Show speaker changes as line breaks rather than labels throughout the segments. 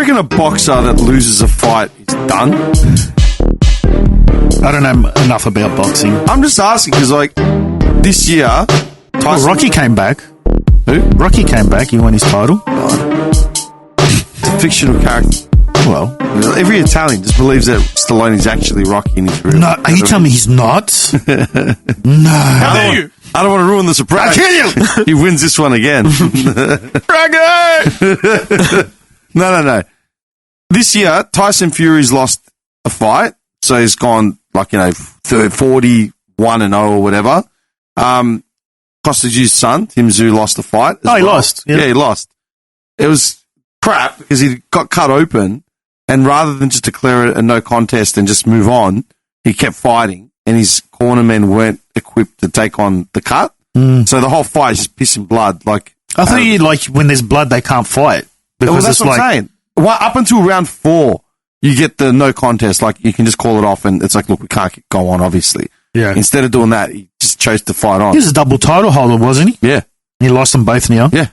reckon a boxer that loses a fight is done?
I don't know enough about boxing.
I'm just asking because, like, this year, Tyson...
Rocky came back.
Who?
Rocky came back. He won his title.
Fictional character.
Well,
every Italian just believes that Stallone is actually Rocky in his real
no, are you telling me he's not? No.
How dare you? I don't want to ruin the surprise.
I'll kill you!
He wins this one again. No. This year, Tyson Fury's lost a fight, so he's gone, 41-0 or whatever. Costa's son, Tim Tszyu, lost the fight.
Oh, he lost.
Yeah, he lost. It was crap because he got cut open, and rather than just declare it a no contest and just move on, he kept fighting, and his cornermen weren't equipped to take on the cut. So the whole fight is just piss and blood. I
thought when there's blood, they can't fight.
Well, that's what I'm saying. Well, up until round 4, you get the no contest. Like, you can just call it off, and it's like, look, we can't go on, obviously.
Yeah.
Instead of doing that, he just chose to fight on.
He was a double title holder, wasn't he?
Yeah.
He lost them both now.
Yeah.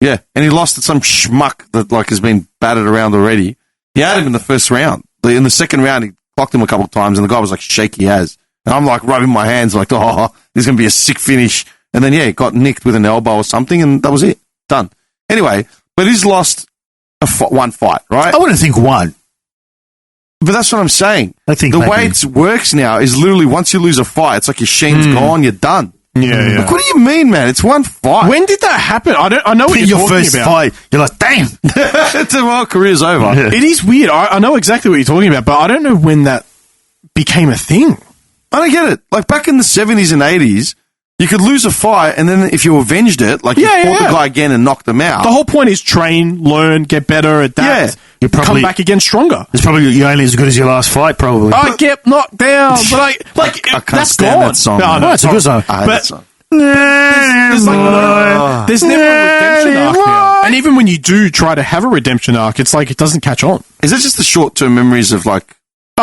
Yeah. And he lost to some schmuck that, has been battered around already. He had him in the first round. In the second round, he clocked him a couple of times, and the guy was, shaky as. And I'm, rubbing my hands, this is going to be a sick finish. And then, he got nicked with an elbow or something, and that was it. Done. Anyway, but he's lost one fight, right?
I wouldn't think one.
But that's what I'm saying.
I think
the way it works now is literally once you lose a fight, it's like your sheen's gone, you're done.
Yeah.
Like, what do you mean, man? It's one fight.
When did that happen? I know what you're
your
talking
first
about.
fight, you're like, damn.
It's a career's over.
Yeah.
It is weird. I know exactly what you're talking about, but I don't know when that became a thing.
I don't get it. Like, back in the 70s and 80s, you could lose a fight, and then if you avenged it, you fought the guy again and knocked him out.
The whole point is train, learn, get better, adapt, come back again stronger.
It's probably you're only as good as your last fight, probably.
I get knocked down, but
I can't
that's
stand
gone.
that song.
No,
it's a good song.
I hate that song.
There's never a redemption arc now. And even when you do try to have a redemption arc, it's like it doesn't catch on.
Is that just the short-term memories of,
I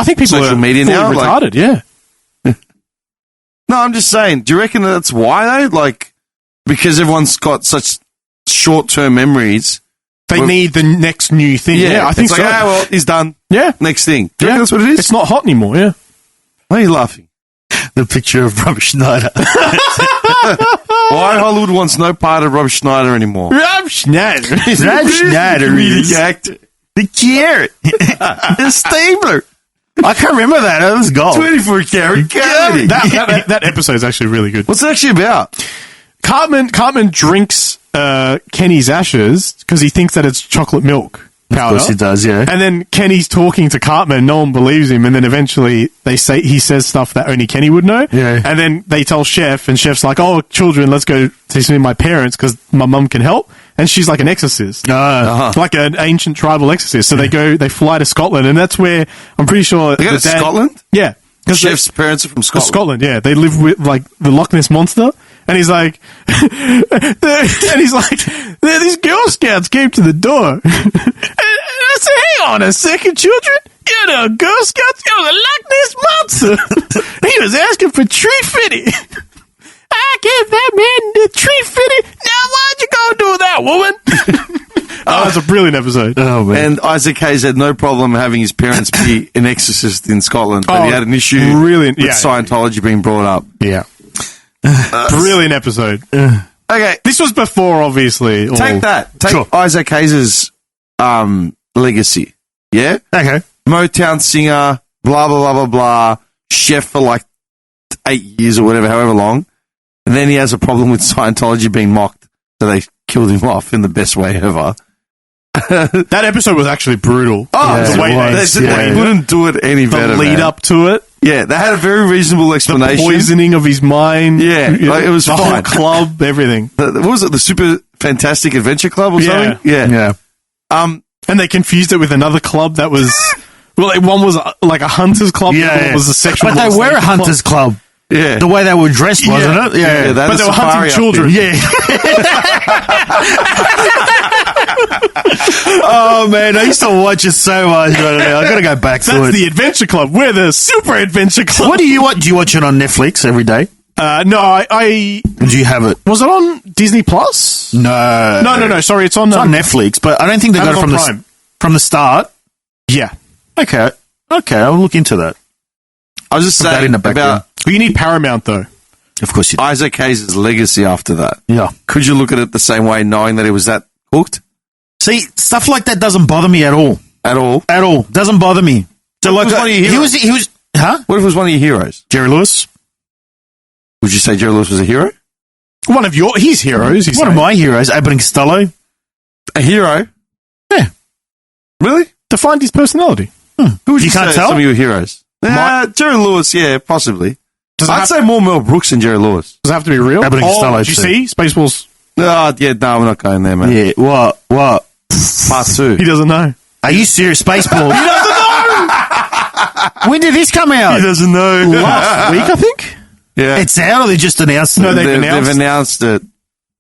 think people
social
are
media
fully
now?
retarded, yeah.
No, I'm just saying, do you reckon that's why, though? Because everyone's got such short-term memories.
They need the next new thing. Yeah, I think
it's
so.
well, he's done.
Yeah.
Next thing. Do you reckon that's what it is?
It's not hot anymore, yeah.
Why are you laughing?
The picture of Rob Schneider.
Why Hollywood wants no part of Rob Schneider anymore?
Rob Schneider.
Rob Schneider is
actor.
the carrot. The Stabler. I can't remember that. That was gold.
24-karat comedy.
That episode's actually really good.
What's it actually about?
Cartman drinks Kenny's ashes because he thinks that it's chocolate milk powder.
Of course he does, yeah.
And then Kenny's talking to Cartman, no one believes him, and then eventually he says stuff that only Kenny would know.
Yeah.
And then they tell Chef, and Chef's like, "Oh, children, let's go to see my parents because my mum can help." And she's like an exorcist. Like an ancient tribal exorcist. So they fly to Scotland, and that's where I'm pretty sure
They go to Scotland?
Yeah.
Chef's parents are from Scotland.
Scotland, yeah. They live with, the Loch Ness Monster. And he's like, there are these Girl Scouts came to the door. And I said, hang on a second, children. You're the Girl Scouts? You're the Loch Ness Monster. He was asking for tree fitting. I gave that man the tree fitting. Now why'd you go do that, woman? That's a brilliant episode.
Oh, man.
And Isaac Hayes had no problem having his parents be an exorcist in Scotland, but he had an issue with Scientology being brought up.
Yeah. Brilliant episode.
Okay.
This was before, obviously.
Take that. Take Isaac Hayes' legacy. Yeah?
Okay.
Motown singer, blah, blah, blah, blah, blah. Chef for 8 years or whatever, however long. And then he has a problem with Scientology being mocked, so they killed him off in the best way ever.
That episode was actually brutal.
They wouldn't do it any better.
The lead up to it.
Yeah, they had a very reasonable explanation.
The poisoning of his mind.
Yeah, it was
the
fine.
whole club, everything.
What was it? The Super Fantastic Adventure Club or something?
Yeah.
And they confused it with another club that was... one was like a hunter's club.
Yeah.
One was a sexual...
But they were a hunter's club.
Yeah.
The way they were dressed, wasn't it? Yeah.
But they were hunting children.
Yeah. Oh, man. I used to watch it so much. I got to go back to it.
That's the Adventure Club. We're the Super Adventure Club.
What do you watch? Do you watch it on Netflix every day?
No, I...
Do you have it?
Was it on Disney Plus?
No.
No. Sorry, it's on
Netflix, but I don't think they got it from
Prime.
From the start?
Yeah.
Okay, I'll look into that.
I was just
Put that
saying
in the background.
about
Well, you need Paramount, though.
Of course you do.
Isaac Hayes' legacy after that.
Yeah.
Could you look at it the same way, knowing that it was that hooked
See, stuff like that doesn't bother me at all.
at all?
At all. Doesn't bother me. So like,
was one of your
he was, huh?
What if it was one of your heroes?
Jerry Lewis?
Would you say Jerry Lewis was a hero?
One of his heroes.
One of my heroes, Abbott and Costello.
A hero?
Yeah.
Really?
Defined his personality.
Who would
You
you,
can't
say
tell?
some of your heroes? Jerry Lewis, yeah, possibly. I'd say more Mel Brooks than Jerry Lewis.
Does it have to be real?
Abbott and Costello,
Did you
too.
see Spaceballs?
Oh, yeah, no, we're not going there, man.
Yeah, what?
Part 2.
He doesn't know.
Are you serious? Spaceballs? He doesn't know! When did this come out?
He doesn't know.
Last week, I think.
Yeah.
It's out or they just announced it?
No,
they've
announced-
announced it.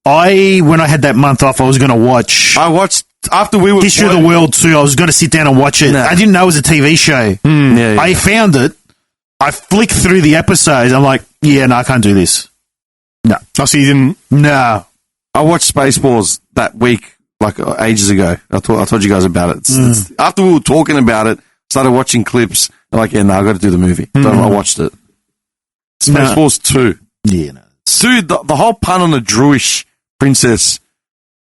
When I had that month off, I was going to watch
I watched, after we were...
History of the World 2. I was going to sit down and watch it.
Nah.
I didn't know it was a TV show.
Yeah,
I found it. I flicked through the episodes. I'm like, yeah, no, I can't do this. No.
Oh, so you didn't.
No.
I watched Spaceballs that week, like ages ago. I told you guys about it. It's, after we were talking about it, started watching clips. I'm like, yeah, no, I got to do the movie. So I watched it. Spaceballs 2.
Yeah, no.
Dude, the whole pun on a Druish princess,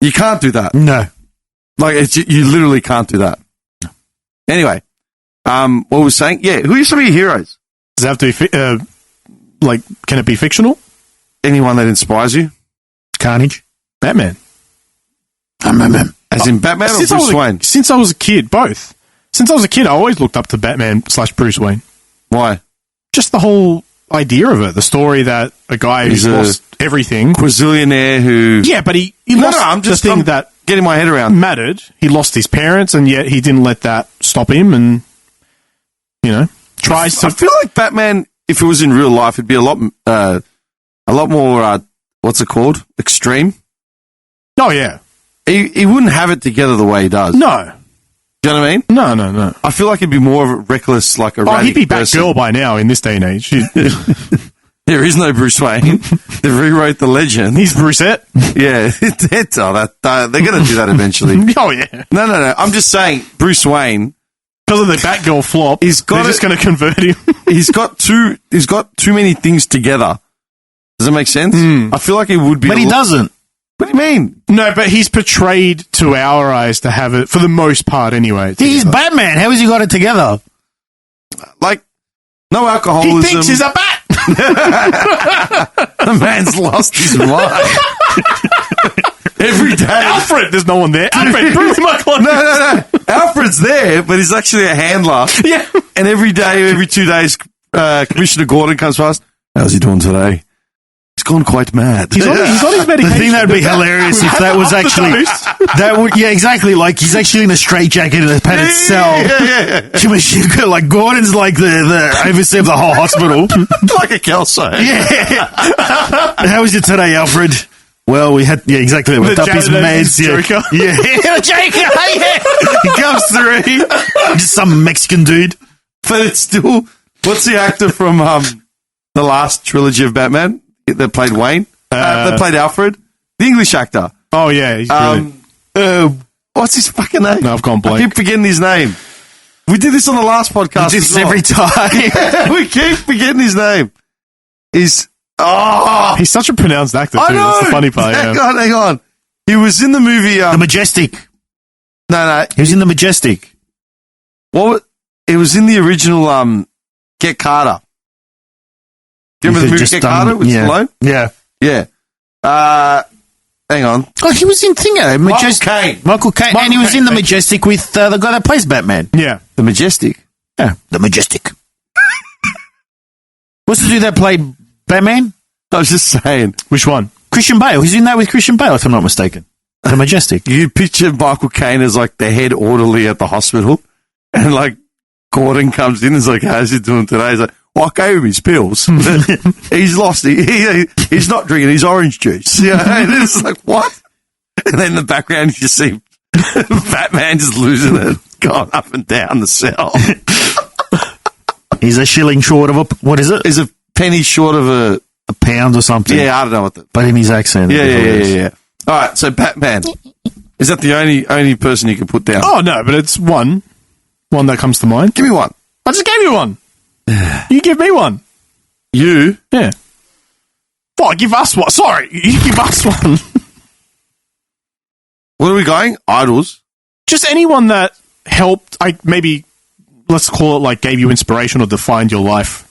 you can't do that.
No.
Like, you literally can't do that. Anyway, what was we saying? Yeah, who are some of your heroes?
Does it have to be can it be fictional?
Anyone that inspires you?
Carnage.
Batman.
As in Batman or Bruce Wayne?
Since I was a kid, both. Since I was a kid, I always looked up to Batman / Bruce Wayne.
Why?
Just the whole idea of it. The story that a guy who's
He's a
lost everything.
Quazillionaire who...
Yeah, but he
No,
lost
I'm just
the thing that
getting my head around.
mattered. He lost his parents, and yet he didn't let that stop him, and, tries
I
to...
feel like Batman, if it was in real life, it'd be a lot more, what's it called? Extreme.
Oh, yeah.
He wouldn't have it together the way he does.
No.
Do you know what I mean?
No.
I feel like he'd be more of a reckless, like erratic
Oh, he'd be
person.
Batgirl by now in this day and age.
There is no Bruce Wayne. They rewrote the legend.
He's Brucette.
Yeah, they're going to do that eventually.
Oh, yeah.
No. I'm just saying, Bruce Wayne,
Because of the Batgirl flop,
He's got
they're just going to convert him.
he's got too many things together. Does that make sense? I feel like he would be.
But he doesn't.
What do you mean?
No, but he's portrayed to our eyes to have it, for the most part anyway.
He's Batman. How has he got it together?
Like, no
He
alcoholism.
thinks he's a bat!
The man's lost his mind. Every day.
Alfred! There's no one there. Alfred, bring me my clothes.
No. Alfred's there, but he's actually a handler.
Yeah.
And every 2 days, Commissioner Gordon comes past. How's he doing today? He's gone quite mad.
He's on his medication.
The thing that would be hilarious if that was actually yeah, exactly. Like he's actually in a straitjacket in a padded cell.
Yeah.
Like Gordon's like the overseer of the whole hospital.
Like a Kelso.
Yeah. How is it today, Alfred? Well, we had exactly. We up his
janitor,
meds. Yeah,
Joker.
yeah, the Joker. Yeah. He comes through. Just some Mexican dude.
But it's still, what's the actor from the last trilogy of Batman that played Wayne? That played Alfred? The English actor.
Oh, yeah. He's brilliant.
What's his fucking name?
No, I've gone blank.
I keep forgetting his name. We did this on the last podcast.
We do this
as well.
every time.
We keep forgetting his name. He's
such a pronounced actor, too.
I know.
That's the funny part,
Hang
yeah.
on. He was in the movie.
The Majestic.
No.
He was in the Majestic.
It was in the original Get Carter. Do you remember the movie Get Carter with Stallone?
Yeah.
Yeah. Hang on.
Oh, he was in Majestic. Michael Caine. And he was in the
Caine.
Majestic with the guy that plays Batman.
Yeah.
The Majestic.
Yeah. The Majestic. What's the dude that played Batman?
I was just saying.
Which one?
Christian Bale. He's in that with Christian Bale, if I'm not mistaken. The Majestic.
You picture Michael Caine as like the head orderly at the hospital, and like Gordon comes in and is like, how's he doing today? He's like, well, I gave him his pills. He's lost. He's not drinking his orange juice. Yeah. And it's like, what? And then in the background, you just see Batman just losing it, going up and down the cell.
He's a shilling short of
What is it? He's a penny short of a
pound or something.
Yeah, I don't know what
but in his accent.
Yeah. All right, so Batman. Is that the only person you can put down?
Oh, no, but it's one that comes to mind.
Give me one.
I just gave you one. You give me one.
You?
Yeah. Well, give us one. Sorry, you give us one.
Where are we going? Idols?
Just anyone that helped, maybe, let's call it like gave you inspiration or defined your life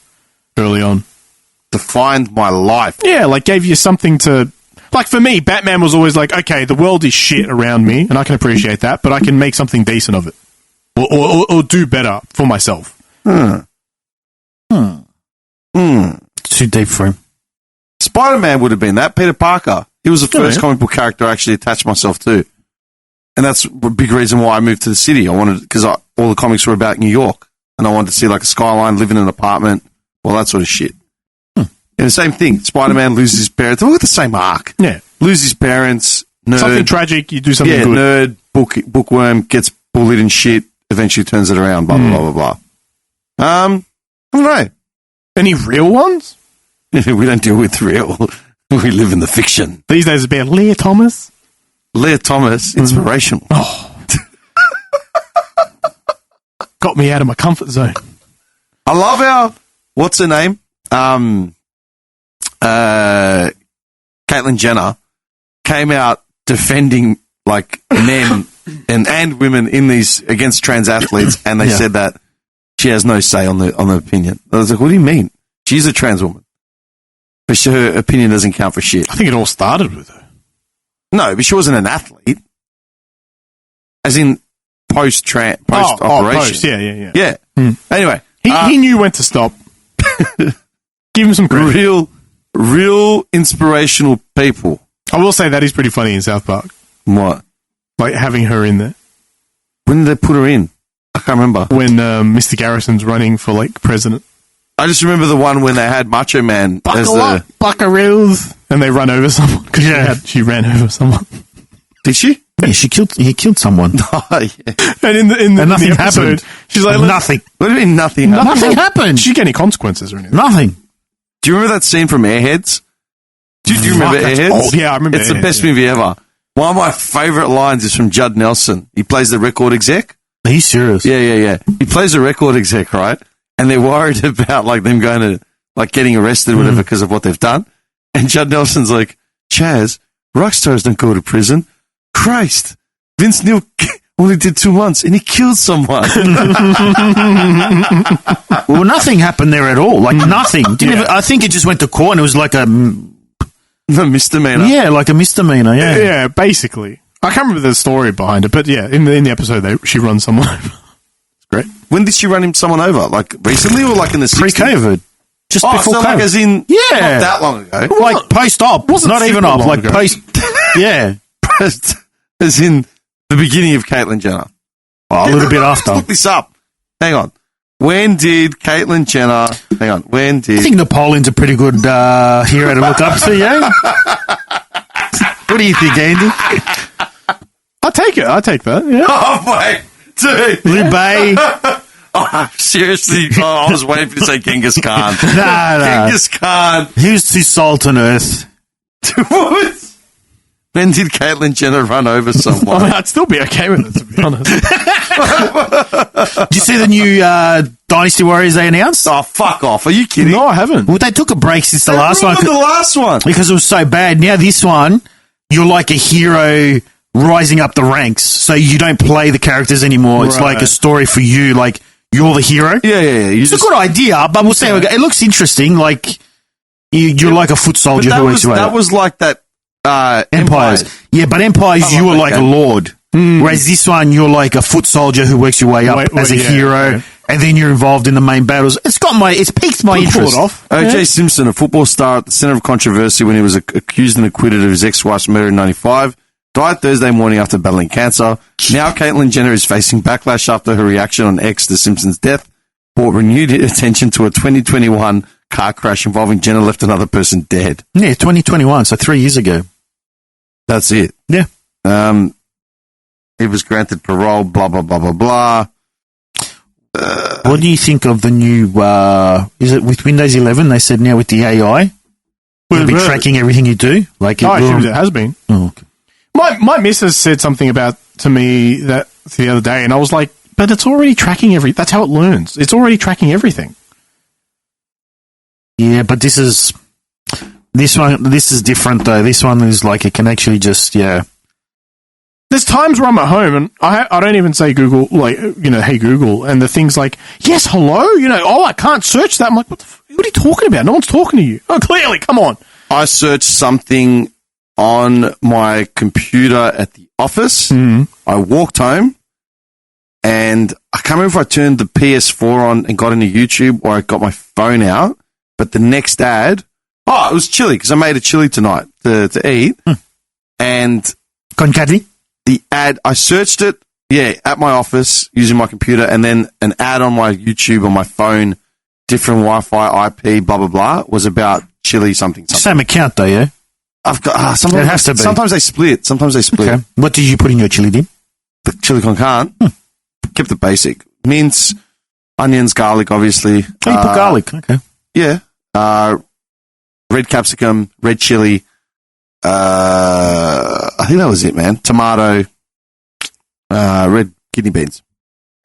early on.
Defined my life?
Yeah, like gave you something to... Like for me, Batman was always like, okay, the world is shit around me, and I can appreciate that, but I can make something decent of it. Or do better for myself.
Too deep for him.
Spider-Man would have been that. Peter Parker. He was the first comic book character I actually attached myself to. And that's a big reason why I moved to the city. I wanted, because all the comics were about New York, and I wanted to see like a skyline, live in an apartment, all that sort of shit. And the same thing. Spider-Man loses his parents. They're all got the same arc.
Yeah.
Loses his parents, nerd.
Something tragic, you do something good.
Nerd, bookworm, gets bullied and shit, eventually turns it around, blah, blah, blah, blah. I don't know.
Any real ones?
We don't deal with real. We live in the fiction.
These days it's been Leah Thomas.
Leah Thomas, inspirational.
Oh. Got me out of my comfort zone.
I love our, what's her name? Caitlyn Jenner came out defending like men and women in these against trans athletes, and they said that she has no say on the opinion. I was like, what do you mean? She's a trans woman, but her opinion doesn't count for shit.
I think it all started with her.
No, but she wasn't an athlete, as in post operation. Yeah. Anyway,
he knew when to stop. Give him some credit.
Real inspirational people.
I will say that is pretty funny in South Park.
What?
Like having her in there.
When did they put her in? I can't remember.
When Mr. Garrison's running for like president.
I just remember the one when they had Macho Man as the
buckaroos, and they run over someone because she ran over someone.
Did she?
Yeah, he killed someone.
Oh, yeah.
And in the
nothing
episode,
happened.
she's like,
nothing.
What do you mean nothing happened?
Nothing happened.
Did she get any consequences or anything?
Nothing.
Do you remember that scene from Airheads? Do you remember Airheads?
Oh, yeah, I remember
It's the best movie ever. One of my favourite lines is from Judd Nelson. He plays the record exec.
Are you serious?
Yeah. He plays a record exec, right? And they're worried about like them going to like getting arrested or whatever because of what they've done. And Judd Nelson's like, Chaz, rock stars don't go to prison. Christ, Vince Neil only did 2 months and he killed someone.
Well, nothing happened there at all. Like nothing. I think it just went to court and it was like a
misdemeanor.
Yeah, like a misdemeanor. Yeah.
Yeah, basically. I can't remember the story behind it, but yeah, in the episode, she runs someone over. It's great.
When did she run someone over? Like recently or like in the 60s?
Pre-COVID. Just before
so
COVID.
like as in
Yeah.
not that long ago.
Like post-op. Not even op. Like
ago.
post. Yeah.
As in the beginning of Caitlyn Jenner.
Oh, a little bit after.
Let's look this up. Hang on. When did Caitlyn Jenner... Hang on. When did...
I think Napoleon's a pretty good hero to look up to, yeah? What do you think, Andy?
I'll take it. I'll take that. Yeah.
Oh, wait. Dude.
Liu Bei.
Oh, seriously. Oh, I was waiting for you to say Genghis Khan.
No.
Genghis Khan.
He was too salt on earth.
What? When did Caitlyn Jenner run over someone?
I'd still be okay with it, to be honest.
Did you see the new Dynasty Warriors they announced?
Oh, fuck off. Are you kidding?
No, I haven't.
Well, they took a break since the last one.
The last one.
Because it was so bad. Now this one, you're like a hero rising up the ranks. So you don't play the characters anymore. It's like a story for you. Like, you're the hero.
Yeah.
It's a good idea, but we'll say it looks interesting. Like, you're like a foot soldier who works your way.
That was like that
Empires. Yeah, but Empires, you were like a lord. Whereas this one, you're like a foot soldier who works your way up as a hero, and then you're involved in the main battles. It's piqued my interest.
O.J. Simpson, a football star at the centre of controversy when he was accused and acquitted of his ex-wife's murder in 1995, died Thursday morning after battling cancer. Now Caitlyn Jenner is facing backlash after her reaction on X to Simpson's death brought renewed attention to a 2021 car crash involving Jenner left another person dead.
Yeah, 2021, so 3 years ago.
That's it.
Yeah.
He was granted parole, blah, blah, blah, blah, blah.
What do you think of the new, is it with Windows 11? They said now with the AI, we'll be tracking everything you do. Like
it has been.
Oh, okay.
My missus said something to me that the other day, and I was like, but it's already tracking that's how it learns. It's already tracking everything.
Yeah, but this is different though. This one is like it can actually just
There's times where I'm at home and I don't even say Google, like, hey Google, and the thing's like, yes, hello, I can't search that. I'm like, what are you talking about? No one's talking to you. Oh, clearly, come on.
I searched something on my computer at the office. I walked home, and I can't remember if I turned the PS4 on and got into YouTube or I got my phone out, but the next ad, it was chili, because I made a chili tonight to eat, and
con carne.
the ad, I searched it, at my office using my computer, and then an ad on my YouTube on my phone, different Wi-Fi, IP, blah, blah, blah, was about chili something.
Same account though, yeah?
I've got, sometimes,
it has to be.
Sometimes they split.
Okay. What did you put in your chili dip?
The chili con carne. Kept it basic. Mince, onions, garlic, obviously.
Oh, you put garlic, okay.
Yeah. Red capsicum, red chili. I think that was it, man. Tomato, red kidney beans.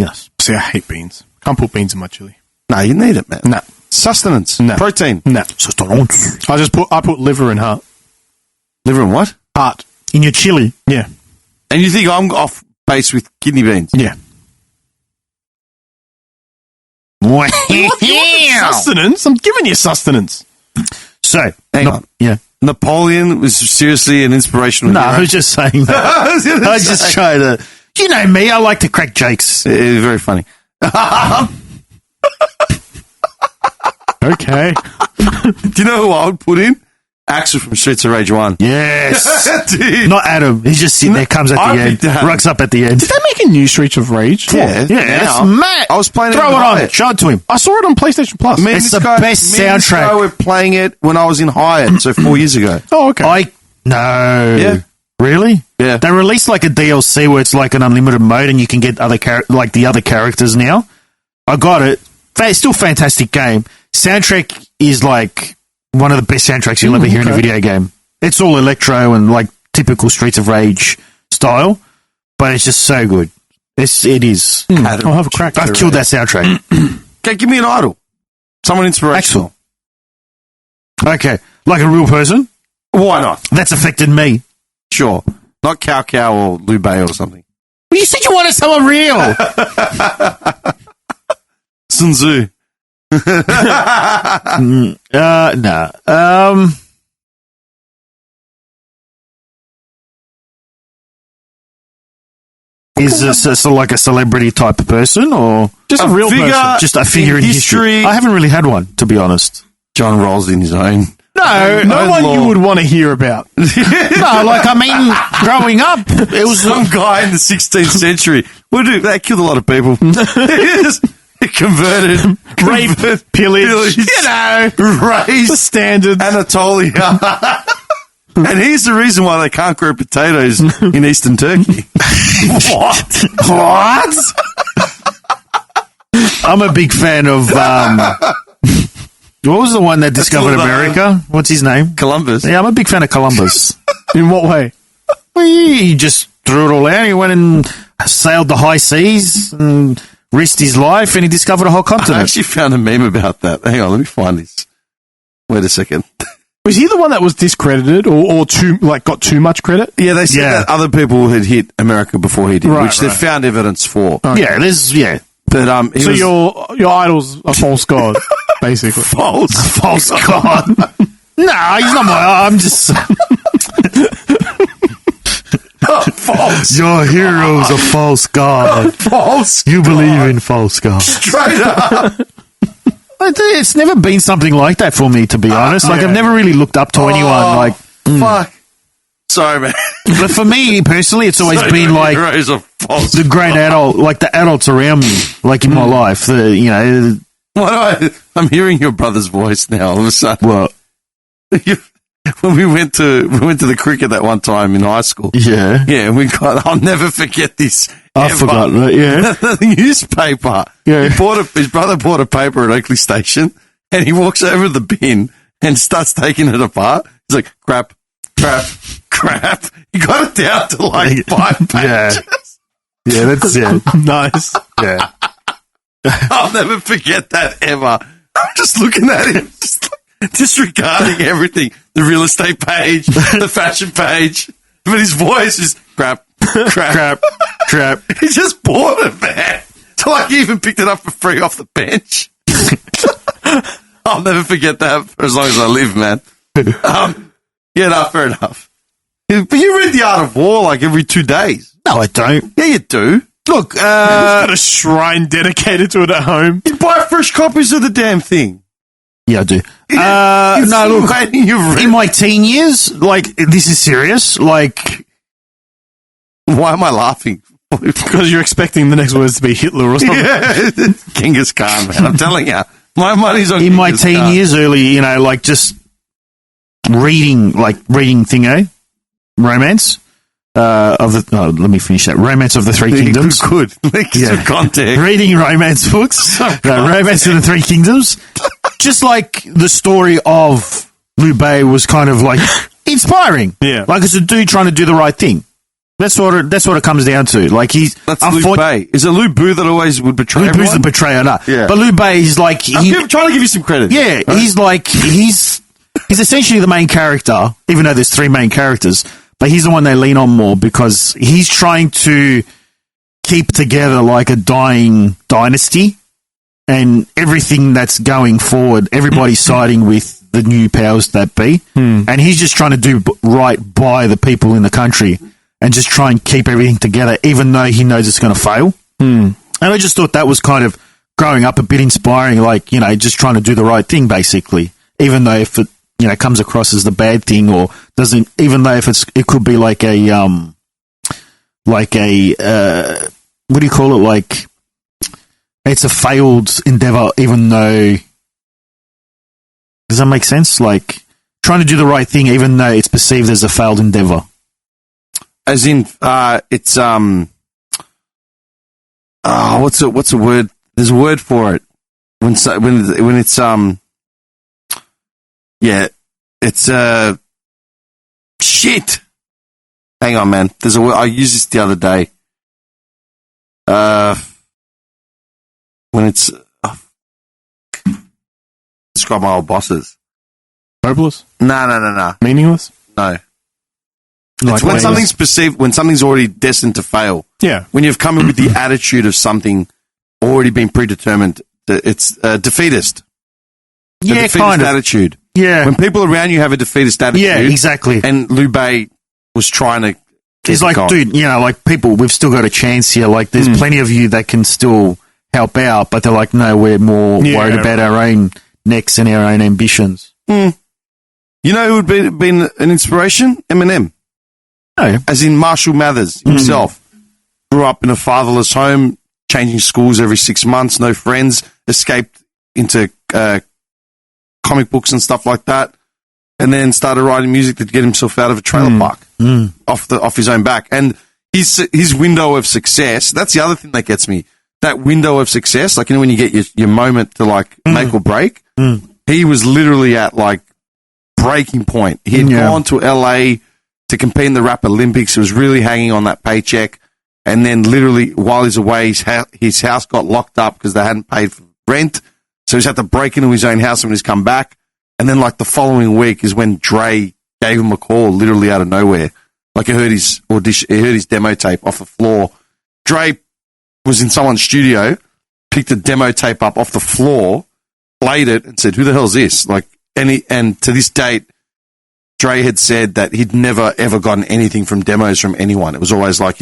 Yes.
See, I hate beans. Can't put beans in my chili.
No, you need it, man.
No.
Sustenance.
No.
Protein.
No.
Sustenance.
I put liver and heart.
Liver and what?
Heart.
In your chili?
Yeah.
And you think I'm off base with kidney beans?
Yeah. You want sustenance? I'm giving you sustenance.
So,
hang on.
Yeah.
Napoleon was seriously an inspirational hero.
I was just saying that. I was just trying to... You know me, I like to crack jokes.
It's very funny.
Okay.
Do you know who I would put in? Axel from Streets of Rage 1.
Yes.
Dude.
Not Adam. He's just sitting there, comes at the end, rocks up at the end.
Did they make a new Streets of Rage?
Yeah.
It's mad.
I was playing
Throw
it
it on.
Hyatt.
Show it to him.
I saw it on PlayStation Plus.
Me and
It's
this
the
guy-
best
me and this
soundtrack.
guy were playing it when I was in Hyatt, so 4 years ago.
Oh, okay.
No.
Yeah.
Really?
Yeah.
They released like a DLC where it's like an unlimited mode and you can get the other characters now. I got it. Still fantastic game. Soundtrack is like one of the best soundtracks you'll ever hear in a video game. It's all electro and like typical Streets of Rage style, but it's just so good. It is.
I'll have a crack.
I've killed that soundtrack.
Okay, give me an idol. Someone inspirational.
Okay. Like a real person?
Why not?
That's affected me.
Sure. Not Cow Cow or Liu Bei or something.
Well, you said you wanted someone real.
Sun Tzu.
No. Is this like a celebrity type of person or
Just a real
figure
person.
just a figure in history? I haven't really had one, to be honest.
John rolls in his own.
No one you would want to hear about.
No, like, I mean, growing up, it was
Some guy in the 16th century. They killed a lot of people. Converted.
Rape, pillage, raised the standards.
Anatolia. And here's the reason why they can't grow potatoes in eastern Turkey.
What? I'm a big fan of, what was the one that discovered America? What's his name?
Columbus.
Yeah, I'm a big fan of Columbus.
In what way?
Well, he just threw it all out. He went and sailed the high seas and risked his life, and he discovered a whole
I
continent.
actually found a meme about that. Hang on, let me find this. Wait a second.
Was he the one that was discredited or got too much credit?
Yeah, they said that other people had hit America before he did, which they found evidence for.
Yeah,
But
so your idol's a false god, basically.
false god. No, he's not I'm just
false.
Your hero's a false god.
False.
You believe in false god.
Straight up.
It's never been something like that for me, to be honest. Like, I've never really looked up to anyone. Like,
fuck. Sorry, man.
but for me personally, it's always been like
Heroes are false.
the great adult, like the adults around me, like in my life.
I'm hearing your brother's voice now. All of a sudden,
Well,
when we went to the cricket that one time in high school.
yeah,
I'll never forget this.
I've forgotten it. Yeah,
The newspaper.
Yeah.
His brother bought a paper at Oakley Station, and he walks over to the bin and starts taking it apart. He's like, crap, crap. You got it down to like 5 pages.
Yeah, that's
Nice.
yeah.
I'll never forget that ever. I'm just looking at him, just like disregarding everything. The real estate page, the fashion page. But his voice is crap. He just bought it, man. So like he even picked it up for free off the bench. I'll never forget that for as long as I live, man. Yeah, no, fair enough. But you read The Art of War like every 2 days.
No, I don't.
Yeah, you do. Look,
Got a shrine dedicated to it at home.
you buy fresh copies of the damn thing.
Yeah, I do.
It's
No, look,
you've read.
in my teen years, like, this is serious. Like,
Why am I laughing?
Because you're expecting the next words to be Hitler or something.
Yeah, Genghis Khan, man. I'm telling you. My money's on
in my
Genghis
teen
Khan.
years, early, like, just reading thingo, romance, let me finish that. Romance of the Three Kingdoms.
Good. Like, some context.
Reading romance books. Romance of the Three Kingdoms. Just like the story of Liu Bei was kind of like inspiring.
Yeah.
Like it's a dude trying to do the right thing. That's what it comes down to. Like
That's Liu Bei. Is it Liu Bu that always would betray
Liu Bu's
everyone?
the betrayer, no.
Yeah.
But Liu Bei is like
I'm trying to give you some credit.
yeah,
Right?
he's essentially the main character, even though there's 3 main characters, but he's the one they lean on more because he's trying to keep together like a dying dynasty and everything that's going forward, everybody's siding with the new powers that be. And he's just trying to do right by the people in the country and just try and keep everything together, even though he knows it's going to fail. And I just thought that was kind of growing up a bit inspiring, like, just trying to do the right thing, basically, even though if it, comes across as the bad thing or doesn't, even though if it could be like a, what do you call it? Like, it's a failed endeavor, even though, does that make sense? Like, trying to do the right thing, even though it's perceived as a failed endeavor.
As in, it's what's a word? There's a word for it when it's yeah, it's shit. Hang on, man. There's a word I used this the other day. When it's describe my old bosses.
Hopeless?
No.
Meaningless?
No.
Like
It's when
ways.
something's perceived, when something's already destined to fail.
Yeah.
When you've come in with the attitude of something already been predetermined, it's defeatist. A
Yeah,
defeatist
kind of.
attitude.
Yeah.
When people around you have a defeatist attitude.
Yeah, exactly.
And Liu Bei was trying to.
He's
keep it
like,
going.
dude, like people, we've still got a chance here. Like, there's plenty of you that can still help out, but they're like, no, we're more worried about our own necks and our own ambitions.
You know who would be been an inspiration? Eminem.
No.
As in Marshall Mathers himself. Grew up in a fatherless home, changing schools every 6 months, no friends, escaped into comic books and stuff like that, and then started writing music to get himself out of a trailer park off his own back. And his window of success, that's the other thing that gets me. That window of success, like, when you get your moment to like make or break, he was literally at like breaking point. He had gone to LA to compete in the Rap Olympics. He was really hanging on that paycheck. And then literally while he's away, his house got locked up because they hadn't paid for rent. So he's had to break into his own house when he's come back. And then like the following week is when Dre gave him a call literally out of nowhere. Like he heard his audition, he heard his demo tape off the floor. Dre was in someone's studio, picked a demo tape up off the floor, played it and said, who the hell is this? Like, and to this date, Dre had said that he'd never ever gotten anything from demos from anyone. It was always like,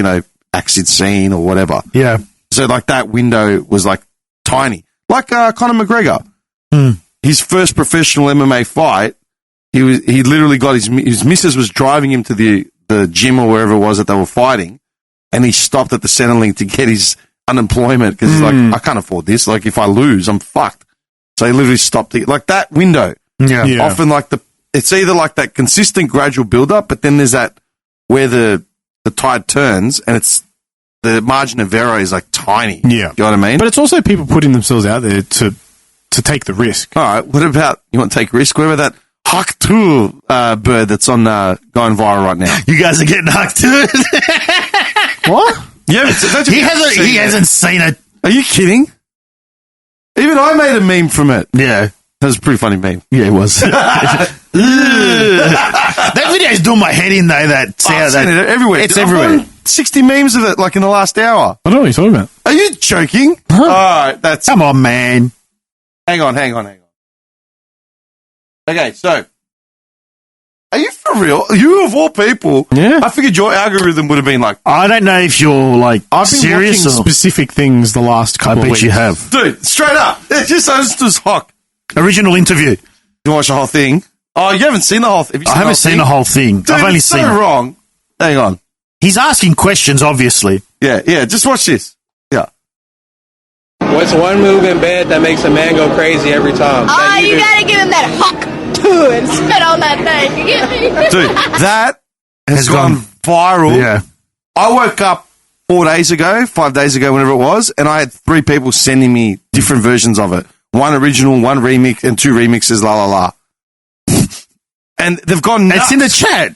Acid Scene or whatever.
Yeah.
So like that window was like tiny. Like Conor McGregor. His first professional MMA fight, he literally got his missus was driving him to the gym or wherever it was that they were fighting, and he stopped at the Centrelink to get his unemployment because he's like, I can't afford this. Like if I lose, I'm fucked. So he literally stopped like that window.
Yeah.
Often like it's either like that consistent gradual build up, but then there's that where the tide turns and it's the margin of error is like tiny.
Yeah.
You know what I mean?
But it's also people putting themselves out there to take the risk.
All right. What about, you want to take risk? What about that Huak Tuah bird that's on going viral right now.
You guys are getting Huak Tuah.
What?
Yeah,
He hasn't seen it.
Are you kidding? Even I made a meme from it.
Yeah.
That was a pretty funny meme.
Yeah, it was. That video is doing my head in, though. I've
seen it everywhere.
It's
I've
everywhere.
done 60 memes of it, like in the last hour.
I don't know what you're talking about.
Are you joking?
Huh?
All right, that's...
Come on, man.
Hang on. Okay, so... Are you for real? You, of all people...
Yeah.
I figured your algorithm would have been like...
I don't know if you're, like,
I've been
serious
watching
or...
specific things the last
I
couple of
bet
weeks.
you have.
Dude, straight up. It's just Huck.
Original interview.
You watch the whole thing? Oh, you haven't seen the whole thing?
I haven't seen the whole thing.
Dude,
I've only
it's
seen
so
it.
wrong. Hang on.
He's asking questions, obviously.
Yeah, just watch this. Yeah.
What's one move in bed that makes a man go crazy every time?
You gotta give him that Huak Tuah and spit on that thing. You get me?
Dude, that has gone
gone-
viral.
Yeah.
I woke up 5 days ago, whenever it was, and I had 3 people sending me different versions of it. One original, one remix, and 2 remixes, la la la. And they've gone nuts.
It's in the chat.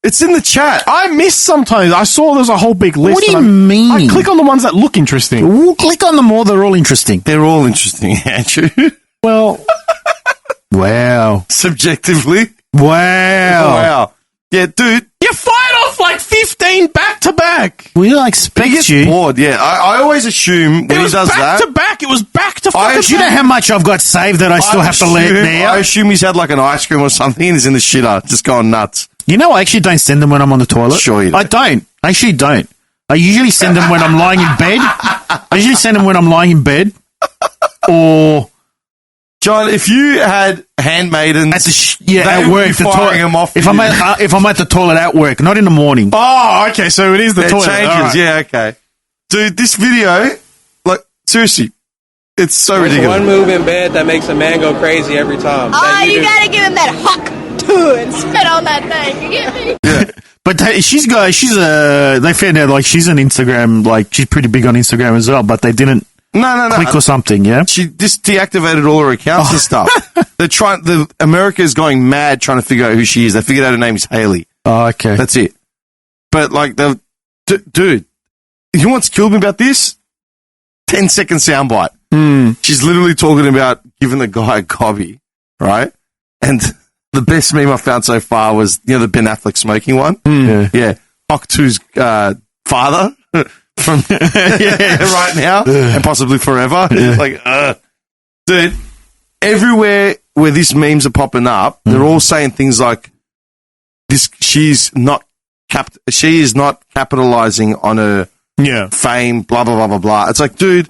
It's in the chat.
I miss sometimes. I saw there's a whole big list.
What do you
and
mean?
I click on the ones that look interesting.
We'll click on them all. They're all interesting.
They're all interesting, Andrew.
Well,
Wow.
Subjectively.
Wow.
Wow. Yeah, dude.
you fired off like 15 back to back.
We
He
expect
gets
you.
bored, yeah. I always assume when
It
he
was
does
back
that.
to back. It was back to
I
fucking
Do you know how much I've got saved that I still have to let now?
I assume he's had like an ice cream or something and he's in the shitter, just going nuts.
You know, I actually don't send them when I'm on the toilet.
Sure you don't.
I don't. I actually don't. I usually send them when I'm lying in bed. Or
John, if you had handmaidens,
at the
they
at
would
work.
be
The
firing
toilet.
them off.
If
for
I'm
you.
at the toilet at work, not in the morning.
Oh, okay. So it is the
It
toilet.
changes,
All right.
yeah, okay. Dude, this video, like, seriously, it's so
What's
ridiculous.
one move in bed that makes a man go crazy every time? That
You
do?
gotta give him that Huak Tuah and spit on that thing. You get me?
But they found out like she's an Instagram, like she's pretty big on Instagram as well, but they didn't
No.
click or something, yeah?
She just deactivated all her accounts and stuff. America is going mad trying to figure out who she is. They figured out her name is Haley.
Oh, okay.
That's it. But like, dude, you know what's killed me about this? 10-second soundbite. She's literally talking about giving the guy a cobby, right? And the best meme I found so far was, the Ben Affleck smoking one. Yeah. Huak Tuah's father from right now and possibly forever. Like, dude, everywhere where these memes are popping up, they're all saying things like, she is not capitalizing on her
Yeah.
fame, blah, blah, blah, blah, blah. It's like, dude,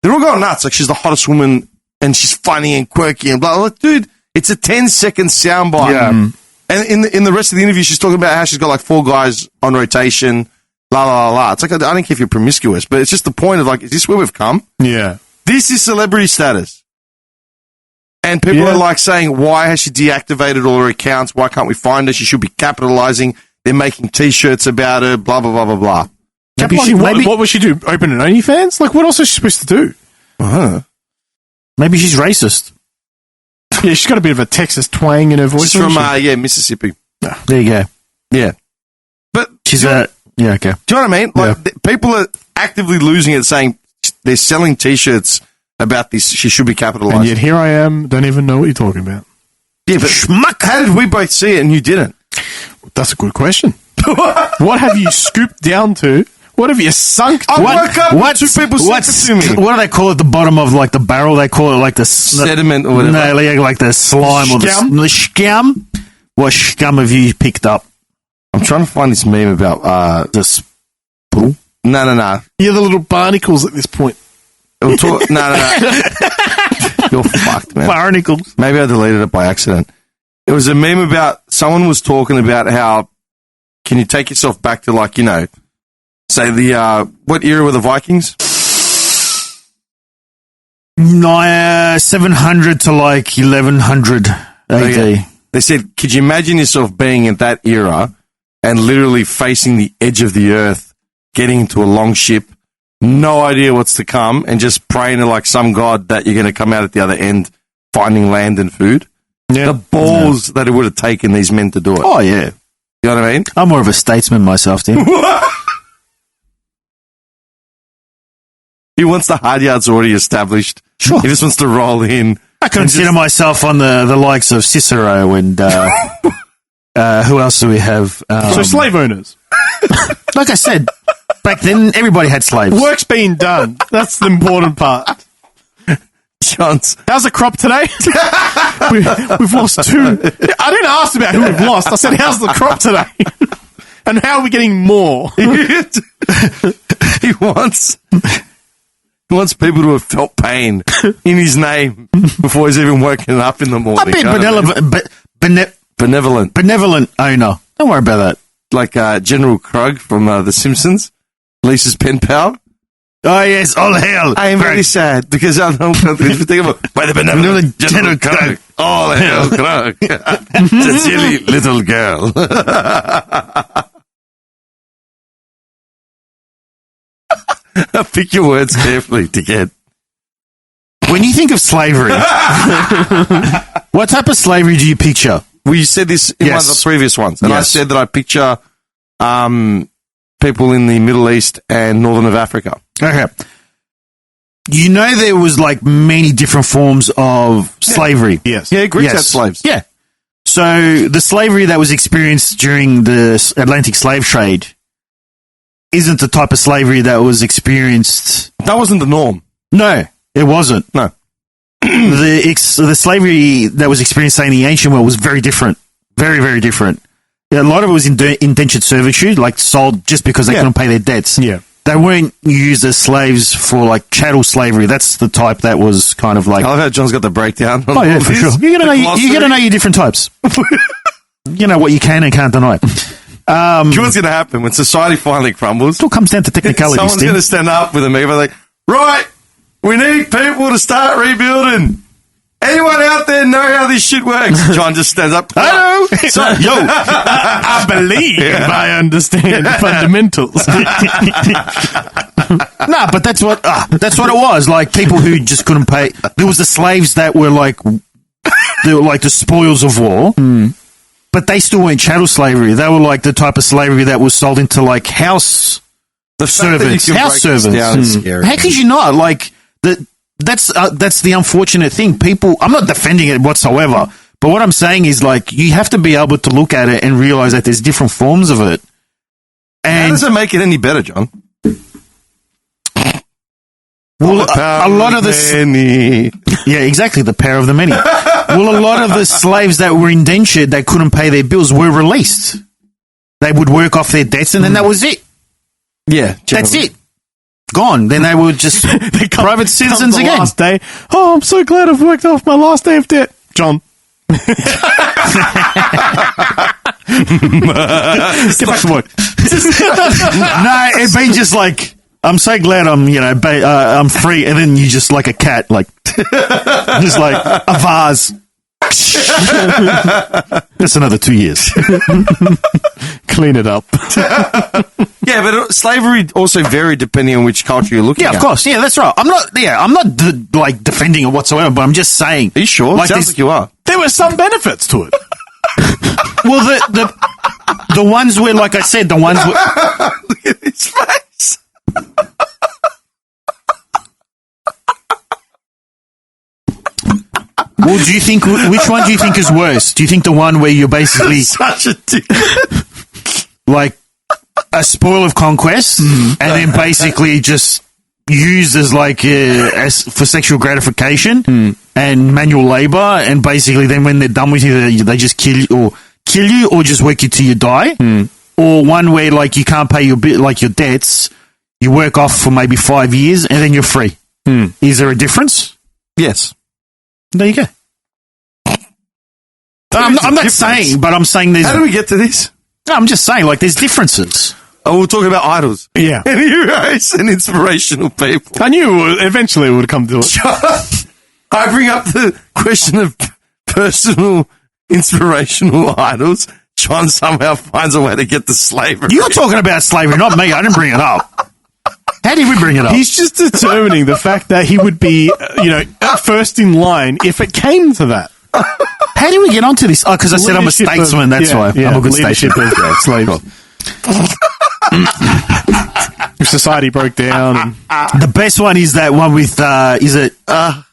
they're all going nuts. Like, she's the hottest woman and she's funny and quirky and blah, blah. Like, dude, it's a 10-second soundbite.
Yeah.
And in the rest of the interview, she's talking about how she's got like 4 guys on rotation, la, la, la, la. It's like, I don't care if you're promiscuous, but it's just the point of like, is this where we've come?
Yeah.
This is celebrity status. And people are like saying, why has she deactivated all her accounts? Why can't we find her? She should be capitalizing. They're making T-shirts about her, blah, blah, blah, blah, blah.
What would she do? Open an OnlyFans? Like, what else is she supposed to do?
Maybe she's racist.
Yeah, she's got a bit of a Texas twang in her voice.
She's from,
doesn't she?
Mississippi.
There you go.
Yeah. But
She's
yeah,
okay.
do you know what I mean? Like, people are actively losing it, saying they're selling T-shirts about this. She should be capitalizing.
And yet here I am, don't even know what you're talking about.
Yeah, but how did we both see it and you didn't?
That's a good question. What have you scooped down to? What have you sunk to?
I woke up with 2 people sent it to me.
What do they call it at the bottom of like the barrel? They call it like the
Sediment or whatever.
No, like the slime or
Scum?
the scum. What scum have you picked up?
I'm trying to find this meme about
This.
No.
You're the little barnacles at this point.
No. You're fucked, man.
Barnacles.
Maybe I deleted it by accident. It was a meme about someone was talking about how can you take yourself back to like, say the what era were the Vikings?
700 to like 1100 AD.
Okay. They said, could you imagine yourself being in that era and literally facing the edge of the earth, getting into a long ship, no idea what's to come, and just praying to like some god that you're going to come out at the other end finding land and food?
Yeah.
The balls that it would have taken these men to do it.
Oh, yeah.
You know what I mean?
I'm more of a statesman myself, Tim.
He wants the hard yards already established.
Sure.
He just wants to roll in.
I consider myself on the likes of Cicero and who else do we have?
So slave owners.
Like I said, back then everybody had slaves.
Work's being done. That's the important part.
Chance.
How's the crop today? We've lost 2. I didn't ask about who we've lost. I said, how's the crop today? And how are we getting more?
He wants people to have felt pain in his name before he's even woken up in the morning.
I've been benevolent owner. Don't worry about that.
Like General Krug from The Simpsons, Lisa's pen pal.
Oh, yes, all hail.
I am very sad because I don't think about by the benevolent General Krug. All hail Krug. The silly little girl. Pick your words carefully, dickhead.
When you think of slavery, what type of slavery do you picture?
Well, you said this in one of the previous ones, and I said that I picture people in the Middle East and northern of Africa.
Okay. You know there was like many different forms of slavery.
Yes.
Yeah, Greeks had slaves.
Yeah. So the slavery that was experienced during the Atlantic slave trade isn't the type of slavery that was experienced.
That wasn't the norm.
No, it wasn't.
No.
The slavery that was experienced say, in the ancient world was very different. Very, very different. A lot of it was indentured servitude, like sold just because they couldn't pay their debts.
Yeah.
They weren't used as slaves for like chattel slavery. That's the type that was kind of like.
I love how John's got the breakdown.
Oh yeah, for sure. You gotta know your different types. You know what you can and can't deny.
What's going to happen when society finally crumbles?
It all comes down to technicalities.
Someone's going to stand up with a megaphone like, right, we need people to start rebuilding. Anyone out there know how this shit works? John just stands up.
Hello.
So,
I believe I understand the fundamentals.
No, but that's what it was. Like people who just couldn't pay. There was the slaves that were like the spoils of war. But they still weren't chattel slavery. They were like the type of slavery that was sold into like house servants. House servants. How could you not? Like that's the unfortunate thing. People, I'm not defending it whatsoever, but what I'm saying is like you have to be able to look at it and realize that there's different forms of it. And
how does it make it any better, John?
Well, a lot of yeah, exactly, the power of the many. Well, a lot of the slaves that were indentured, that couldn't pay their bills, were released. They would work off their debts, and then that was it.
Yeah,
that's it. Gone. Then they were just private citizens again.
Last day. Oh, I'm so glad I've worked off my last day of debt, John. Get back to work.
No, it'd be just like. I'm so glad I'm free, and then you just like a cat, like just like a vase. That's another 2 years.
Clean it up.
Yeah, but slavery also varied depending on which culture you're looking at.
Yeah, of course. Yeah, that's right. I'm not like defending it whatsoever, but I'm just saying.
Are you sure?
Like,
sounds like you are.
There were some benefits to it.
Well, the ones where, like I said, the ones where.
Look at his face.
Well, do you think which one do you think is worse? Do you think the one where you're basically
such a dick,
like a spoil of conquest, and then basically just used as like as for sexual gratification and manual labor, and basically then when they're done with you, they just kill you or just work you till you die, or one where like you can't pay your debts, you work off for maybe 5 years and then you're free. Is there a difference?
Yes.
There you go. I'm not saying, but I'm saying there's.
How do we get to this?
No, I'm just saying, like, there's differences.
Oh, we're talking about idols.
Yeah.
And heroes and inspirational people.
I knew eventually it would come to it.
I bring up the question of personal inspirational idols. John somehow finds a way to get to slavery.
You're talking about slavery, not me. I didn't bring it up. How did we bring it up?
He's just determining the fact that he would be, first in line if it came to that.
How do we get onto this? Oh, because I said I'm a
Leadership of-
statesman. That's why. I'm a good
leadership
statesman.
of slaves. If society broke down. And,
The best one is that one with, is it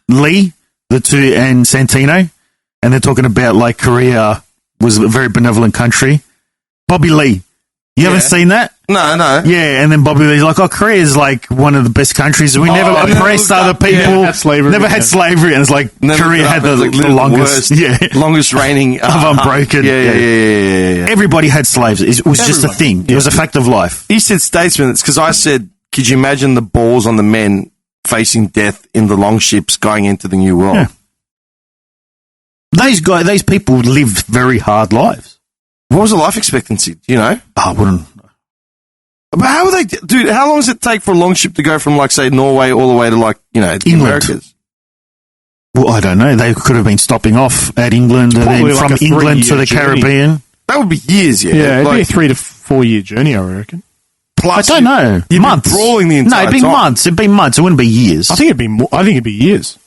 Lee, the two, and Santino? And they're talking about like Korea was a very benevolent country. Bobby Lee. You haven't seen that?
No.
Yeah, and then Bobby Lee's like, oh, Korea is like one of the best countries. We never oppressed other people.
had slavery.
Never had slavery. And it's like Korea had the longest,
longest reigning
of unbroken.
Yeah.
Everybody had slaves. It was just a thing. It was a fact of life.
He said statesman. It's because I said, could you imagine the balls on the men facing death in the longships going into the New World?
Yeah. These people lived very hard lives.
What was the life expectancy? Do you know?
I wouldn't.
But how would they, dude? How long does it take for a longship to go from, like, say, Norway all the way to, like, the
England.
Americas?
Well, I don't know. They could have been stopping off at England and then
Probably like
from
a
England to
3-year
the
journey.
Caribbean.
That would be years, yeah.
yeah, it'd be a
like,
3 to 4 year journey, I reckon.
I
plus
don't know.
You'd
Months.
be brawling the
No,
entire
it'd be
time.
months. It'd be months. It wouldn't be years.
I think it'd be more. I think it'd be years.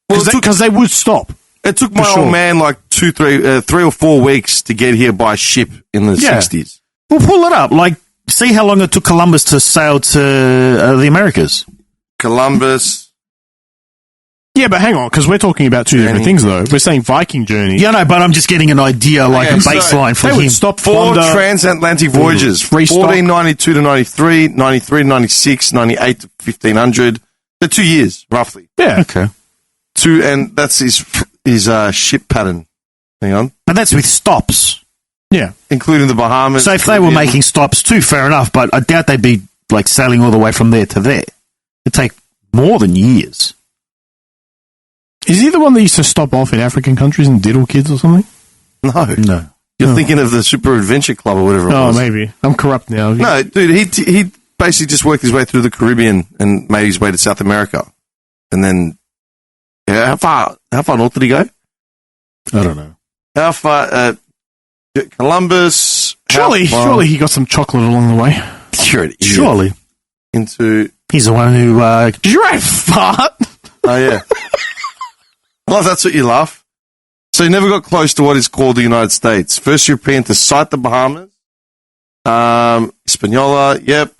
Well,
Because they would stop.
it took my
for sure.
old man like 3 or 4 weeks to get here by ship in the
Yeah.
60s.
Well, pull it up. Like, see how long it took Columbus to sail to the Americas.
Columbus.
Yeah, but hang on, because we're talking about two different things, though. We're saying Viking journey.
Yeah, no, but I'm just getting an idea, like
Okay,
a
so
baseline for
they
him.
would stop
4
plunder.
transatlantic voyages.
Restock.
1492 to 93, 93 to 96, 98 to 1500. They're 2 years, roughly.
Yeah.
Okay.
And that's his ship pattern. Hang on.
But that's with stops.
Yeah.
Including the Bahamas.
So if they were
Caribbean.
making stops too, fair enough, but I doubt they'd be like sailing all the way from there to there. It'd take more than years.
Is he the one that used to stop off in African countries and diddle kids or something?
No. You're thinking of the Super Adventure Club or whatever it
Oh,
was.
maybe. I'm corrupt now.
No, dude, he basically just worked his way through the Caribbean and made his way to South America. And then, how far north did he go?
I don't know.
How far, Columbus.
Surely he got some chocolate along the way.
Surely.
Into,
He's the one who,
Did you write fart?
oh yeah. Well, that's what you laugh. So he never got close to what is called the United States. First European to sight the Bahamas. Hispaniola, yep.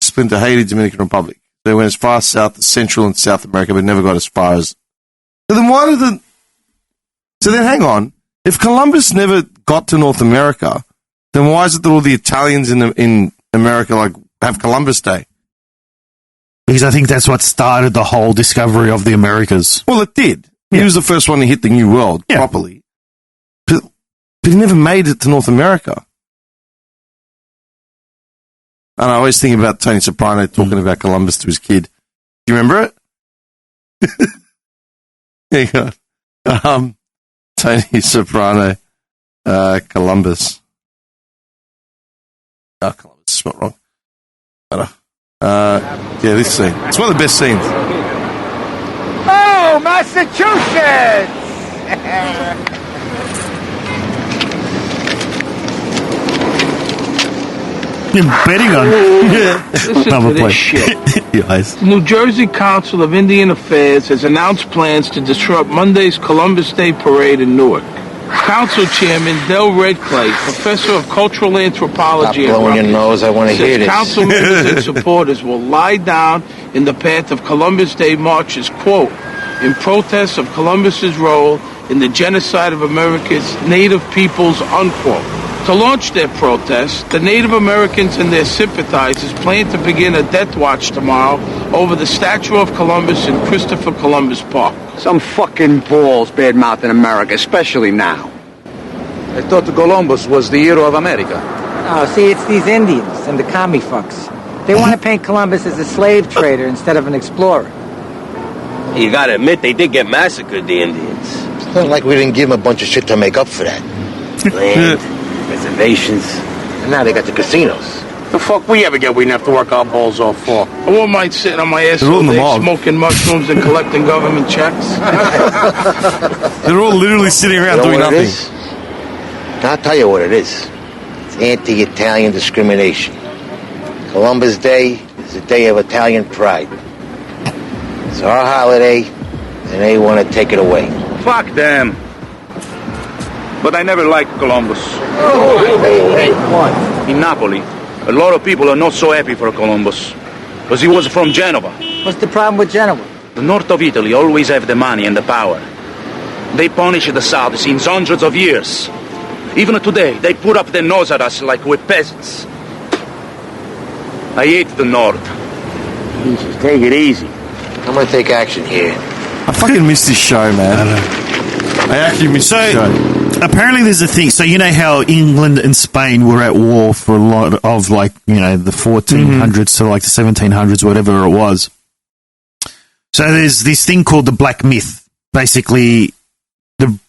Split to Haiti, Dominican Republic. They went as far south as Central and South America, but never got as far as. So then So then hang on. If Columbus never got to North America, then why is it that all the Italians in America like have Columbus Day?
because I think that's what started the whole discovery of the Americas.
Well, it did.
Yeah.
He was the first one to hit the New World
Yeah.
properly. But he never made it to North America. And I always think about Tony Soprano talking about Columbus to his kid. Do you remember it? There you go. Tony Soprano, Columbus. Oh, Columbus, it's not wrong. Yeah, this scene. It's one of the best scenes.
Oh, Massachusetts!
You're betting on
Listen
Another
to
play.
this shit.
yes.
The New Jersey Council of Indian Affairs has announced plans to disrupt Monday's Columbus Day Parade in Newark. Council Chairman Del Redclay, professor of cultural anthropology
Stop blowing your nose, I want to hear
says
this.
council members and supporters will lie down in the path of Columbus Day marches, quote, in protest of Columbus's role in the genocide of America's native peoples, unquote. To launch their protest, the Native Americans and their sympathizers plan to begin a death watch tomorrow over the statue of Columbus in Christopher Columbus Park.
Some fucking balls bad-mouthing America, especially now.
I thought Columbus was the hero of America.
Oh, see, it's these Indians and the commie fucks. They want to paint Columbus as a slave trader instead of an explorer.
You gotta admit, they did get massacred, the Indians.
It's not like we didn't give them a bunch of shit to make up for that.
Land, reservations.
And now they got the casinos.
The fuck we ever get we didn't have to work our balls off for?
I wouldn't mind sitting on my ass
They're all
all
in the
day,
mob.
smoking mushrooms and collecting government checks.
They're all literally sitting around
You know
doing
what it
nothing.
is? I'll tell you what it is. It's anti-Italian discrimination. Columbus Day is a day of Italian pride. It's our holiday, and they want to take it away.
Fuck them. but I never liked Columbus.
Hey, what?
In Napoli, a lot of people are not so happy for Columbus, because he was from Genova.
What's the problem with Genoa?
The north of Italy always have the money and the power. They punish the south since hundreds of years. Even today, they put up their nose at us like we're peasants. I hate the north.
Jesus, take it easy. I'm gonna take action here.
I fucking missed this show, man. I actually missed the show.
Apparently there's a thing. So you know how England and Spain were at war for a lot of, like, you know, the 1400s to like the 1700s, whatever it was. So there's this thing called the Black Myth. Basically,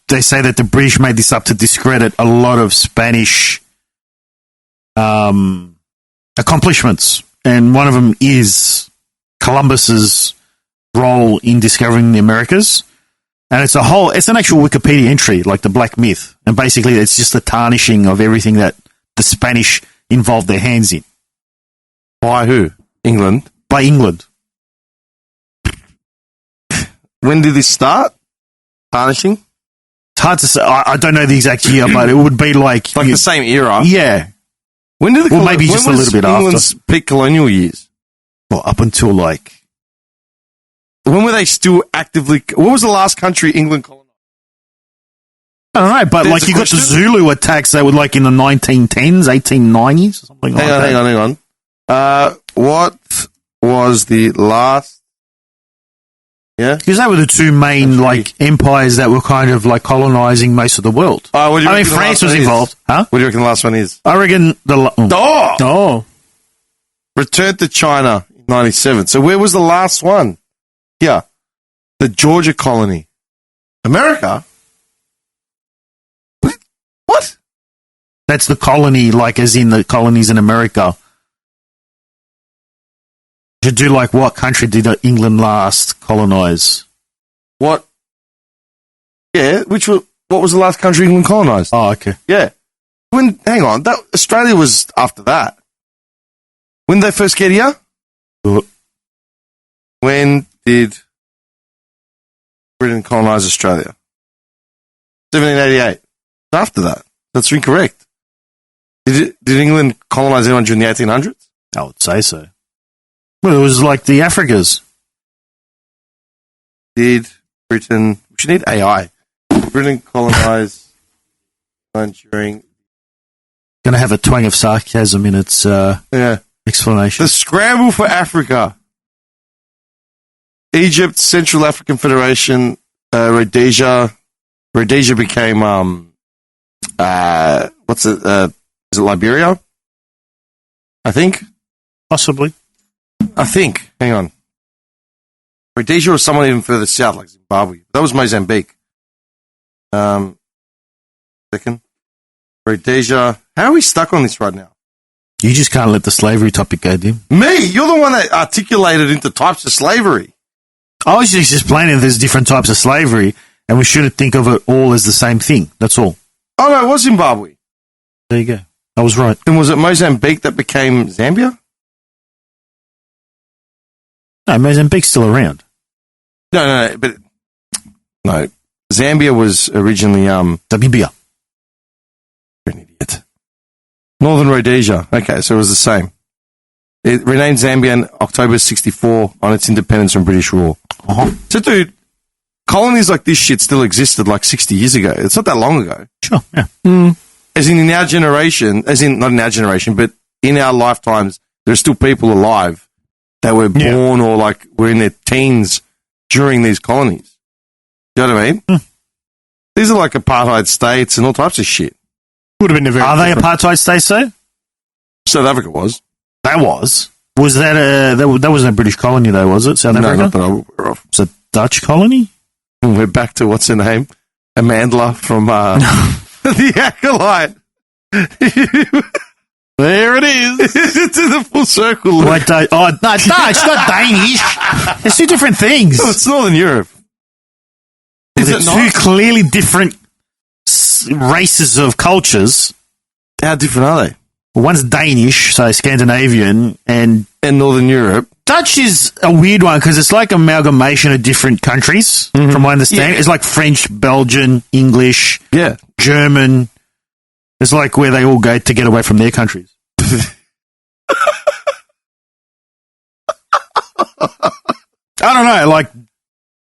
they say that the British made this up to discredit a lot of Spanish accomplishments. And one of them is Columbus's role in discovering the Americas. And it's an actual Wikipedia entry, like the Black Myth. And basically it's just a tarnishing of everything that the Spanish involved their hands in.
By who? England?
By England.
When did this start? Tarnishing?
It's hard to say. I don't know the exact year, but it would be like
the same era?
Yeah.
When did the
maybe just a little bit
England's
after.
peak colonial years?
Well, up until like...
When were they still actively... What was the last country England colonized?
I don't know, but like you got the Zulu attacks that were like in the 1910s, 1890s, or something like that.
Hang on. What was the last... Yeah?
Because they were the two main like empires that were kind of like colonizing most of the world. France was involved. Huh?
What do you reckon the last one is?
I reckon the...
Returned to China in 97. So where was the last one? Yeah. The Georgia colony. America? What?
That's the colony, like as in the colonies in America. You should do like what country did England last colonize?
What? Yeah, what was the last country England colonized?
Oh, okay.
Yeah. Hang on, Australia was after that. When did they first get here? When did Britain colonize Australia? 1788. After that. That's incorrect. Did England colonize anyone during the 1800s?
I would say so. Well, it was like the Africas.
Did Britain... We should need AI. Britain colonize during...
Going to have a twang of sarcasm in its explanation.
The scramble for Africa. Egypt, Central African Federation, Rhodesia. Rhodesia became, is it Liberia? I think.
Possibly.
I think. Hang on. Rhodesia or someone even further south, like Zimbabwe. That was Mozambique. Second. Rhodesia. How are we stuck on this right now?
You just can't let the slavery topic go, Dim.
Me? You're the one that articulated into types of slavery.
I was just explaining there's different types of slavery, and we shouldn't think of it all as the same thing. That's all.
Oh, no, it was Zimbabwe.
There you go. I was right.
Then was it Mozambique that became Zambia?
No, Mozambique's still around.
No, but... No. Zambia was originally...
Namibia.
You're an idiot. Northern Rhodesia. Okay, so it was the same. It renamed Zambia in October 64 on its independence from British rule. So, dude, colonies like this shit still existed like 60 years ago. It's not that long ago.
Sure, yeah.
As in our generation, not in our generation, but in our lifetimes, there are still people alive that were born or like were in their teens during these colonies. Do you know what I mean? These are like apartheid states and all types of shit.
Would have been
Are they apartheid states, though?
South Africa was.
That was. Was that that wasn't a British colony, though, was it? South Africa?
No, not that I'm aware of.
It's a Dutch colony?
We're back to what's her name? Amandla from The Acolyte.
There it is.
It's in the full circle.
No, it's not Danish. It's two different things.
No, it's Northern Europe.
They're two clearly different races of cultures.
How different are they?
One's Danish, so Scandinavian, and
Northern Europe.
Dutch is a weird one because it's like amalgamation of different countries, from my understanding. It's like French, Belgian, English, German. It's like where they all go to get away from their countries. I don't know, like...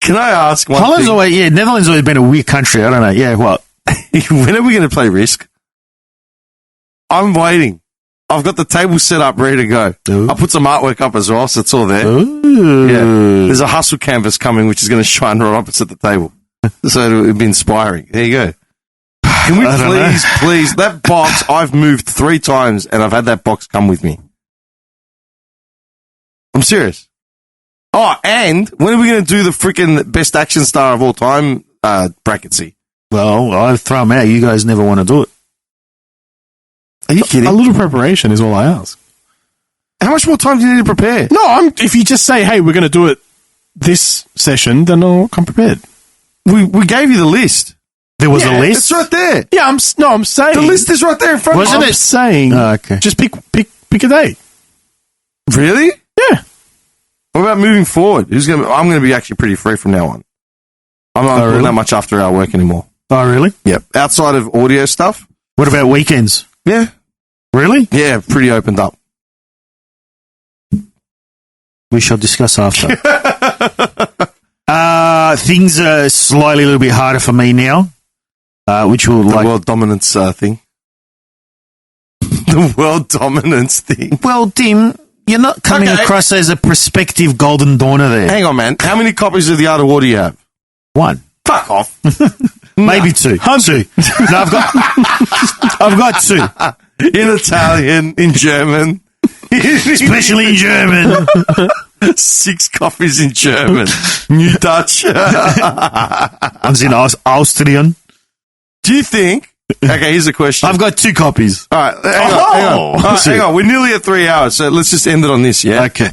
Can I ask one
Holland's
thing?
always, Netherlands always been a weird country. I don't know. Yeah, what?
When are we going to play Risk? I'm waiting. I've got the table set up, ready to go.
Ooh.
I put some artwork up as well, so it's all there.
Ooh.
Yeah. There's a hustle canvas coming, which is going to shine right opposite the table. So it'll be inspiring. There you go. Can we please, that box, I've moved 3 times and I've had that box come with me. I'm serious. Oh, and when are we going to do the freaking best action star of all time bracketsy?
Well, I've thrown them out. You guys never want to do it.
Are you kidding?
A little preparation is all I ask.
How much more time do you need to prepare?
No, if you just say, hey, we're going to do it this session, then I'll come prepared.
We gave you the list.
There was a list?
It's right there.
Yeah, I'm saying.
The list is right there in front of
I'm saying,
okay.
Just pick a day.
Really?
Yeah.
What about moving forward? I'm going to be actually pretty free from now on. I'm not doing that much after hour work anymore.
Oh, really?
Yep. Outside of audio stuff.
What about weekends?
Yeah.
Really?
Yeah, pretty opened up.
We shall discuss after. Things are slightly a little bit harder for me now, which will
the world dominance thing. The world dominance thing.
Well, Tim, you're not coming across as a prospective Golden Dawner there.
Hang on, man. How many copies of The Art of War do you have?
1.
Fuck off.
Maybe 2. 2. No, I've got 2.
In Italian, in German.
Especially in German.
6 copies in German. New Dutch.
One's in Austrian.
Do you think... Okay, here's a question.
I've got 2 copies.
All right, hang on. We're nearly at 3 hours, so let's just end it on this, yeah?
Okay.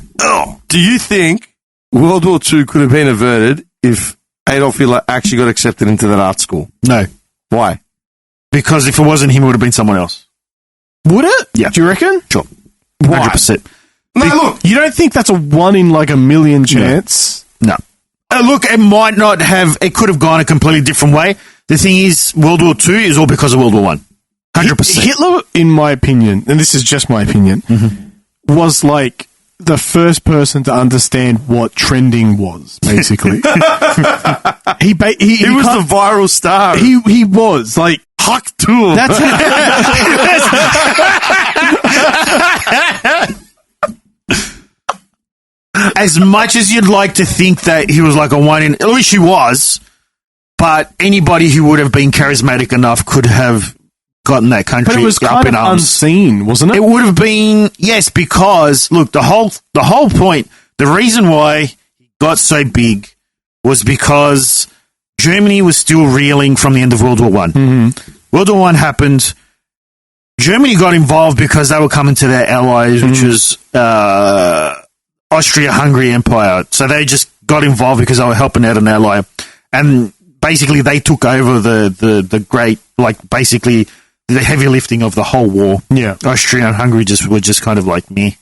Do you think World War II could have been averted if Adolf Hitler actually got accepted into that art school?
No.
Why?
Because if it wasn't him, it would have been someone else.
Would it?
Yeah.
Do you reckon?
Sure.
Why?
100%.
No, look.
You don't think that's a 1 in like a million chance?
No. Look, it might not have... It could have gone a completely different way. The thing is, World War II is all because of World War I. 100%.
Hitler, in my opinion, and this is just my opinion, was like the first person to understand what trending was, basically. He
was the viral star.
He was like
Huak Tuah.
That's
as much as you'd like to think that he was like a 1 in, at least he was, but anybody who would have been charismatic enough could have gotten that country
but it was
up
kind
in
of
arms.
unseen, wasn't it?
It would have been, yes, because look, the whole point, the reason why he got so big was because Germany was still reeling from the end of World War I. World War I happened. Germany got involved because they were coming to their allies, which was Austria-Hungary Empire. So they just got involved because they were helping out an ally. And basically they took over the great, like basically the heavy lifting of the whole war.
Yeah.
Austria and Hungary were just kind of like me.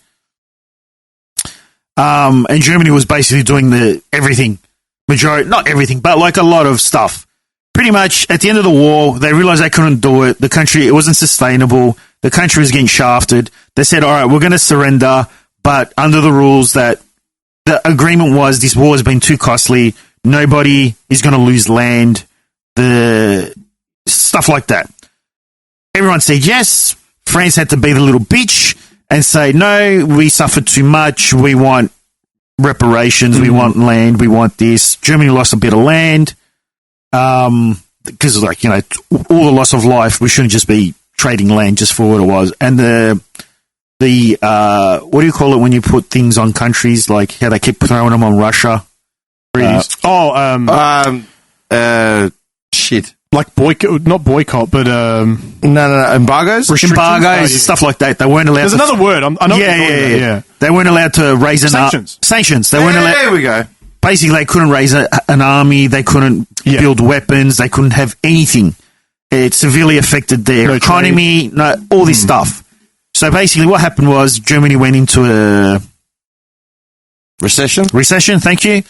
And Germany was basically doing everything. Not everything, but like a lot of stuff. Pretty much at the end of the war, they realized they couldn't do it. The country, it wasn't sustainable. The country was getting shafted. They said, all right, we're going to surrender, but under the rules that the agreement was this war has been too costly. Nobody is going to lose land. The stuff like that. Everyone said yes. France had to be the little bitch and say, no, we suffered too much. We want reparations. We want land. We want this. Germany lost a bit of land. Because like, all the loss of life, we shouldn't just be trading land just for what it was. And the what do you call it when you put things on countries, like how they keep throwing them on Russia?
Shit.
Like boycott, not boycott, but
no, embargoes,
embargoes, stuff like that. They weren't allowed.
There's another word. I know.
Yeah. They weren't allowed to raise sanctions. They weren't allowed.
There we go.
Basically, they couldn't raise an army. They couldn't build weapons. They couldn't have anything. It severely affected their economy. All this stuff. So basically what happened was Germany went into a
Recession?
recession, thank you,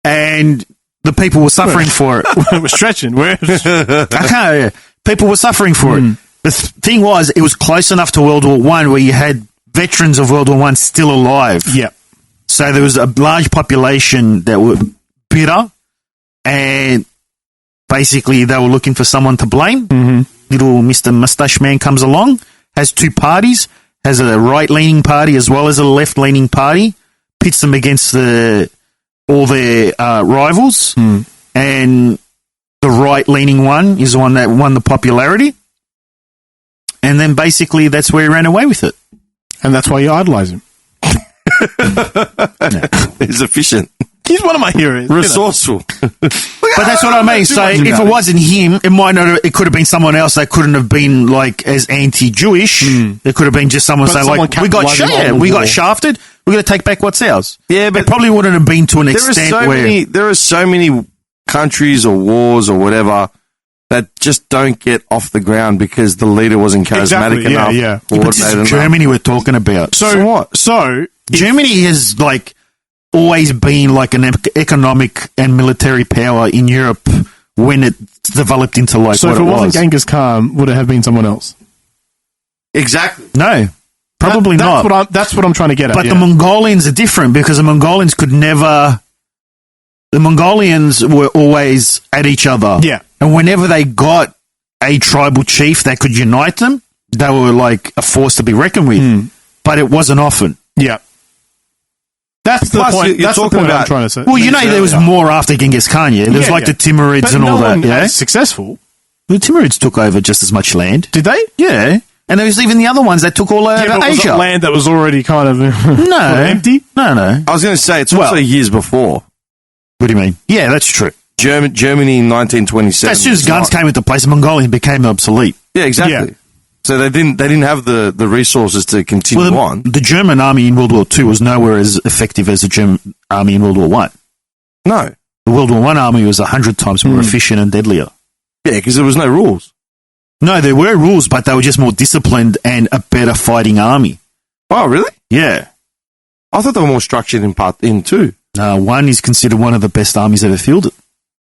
and the people were suffering for it.
We're stretching.
People were suffering for it. The thing was, it was close enough to World War One where you had veterans of World War One still alive.
Yeah.
So there was a large population that were bitter, and basically they were looking for someone to blame. Little Mr. Mustache Man comes along, has two parties, has a right-leaning party as well as a left-leaning party, pits them against all their rivals, and the right-leaning one is the one that won the popularity. And then basically that's where he ran away with it.
And that's why you idolize him.
He's efficient.
He's one of my heroes.
Resourceful.
But that's what I mean. So if it wasn't him, it might not. It could have been someone else that couldn't have been like as anti-Jewish. It could have been just someone saying like, "We got shafted. We're going to take back what's ours."
Yeah, but
it probably wouldn't have been to an extent where
there are so many countries or wars or whatever that just don't get off the ground because the leader wasn't charismatic enough.
Yeah, but this is Germany we're talking about.
So what? So
Germany has like always been like an economic and military power in Europe when it developed into like
so
what
if
it
wasn't
was.
Genghis Khan, would it have been someone else?
Exactly.
No, probably not.
That's what I'm trying to get at.
But the Mongolians are different because the Mongolians could never. The Mongolians were always at each other.
Yeah.
And whenever they got a tribal chief that could unite them, they were like a force to be reckoned with. But it wasn't often.
Yeah. That's the point. That's the point I'm trying to say.
Well, you know, there was more after Genghis Khan, yeah? There was like the Timurids
but
and all that,
yeah?
yeah?
Successful.
The Timurids took over just as much land.
Did they?
Yeah. And there was even the other ones that took all over
Was
Asia.
it land that was already kind of empty?
No.
I was going to say, it's also years before.
What do you mean? Yeah, that's true.
Germany in 1927.
As soon as guns came into place, the Mongolians became obsolete.
Yeah, exactly. Yeah. So they didn't have the resources to continue on.
The German army in World War II was nowhere as effective as the German army in World War One.
No.
The World War One army was 100 times more efficient and deadlier.
Yeah, because there was no rules.
No, there were rules, but they were just more disciplined and a better fighting army.
Oh, really?
Yeah.
I thought they were more structured in two.
One is considered one of the best armies ever fielded.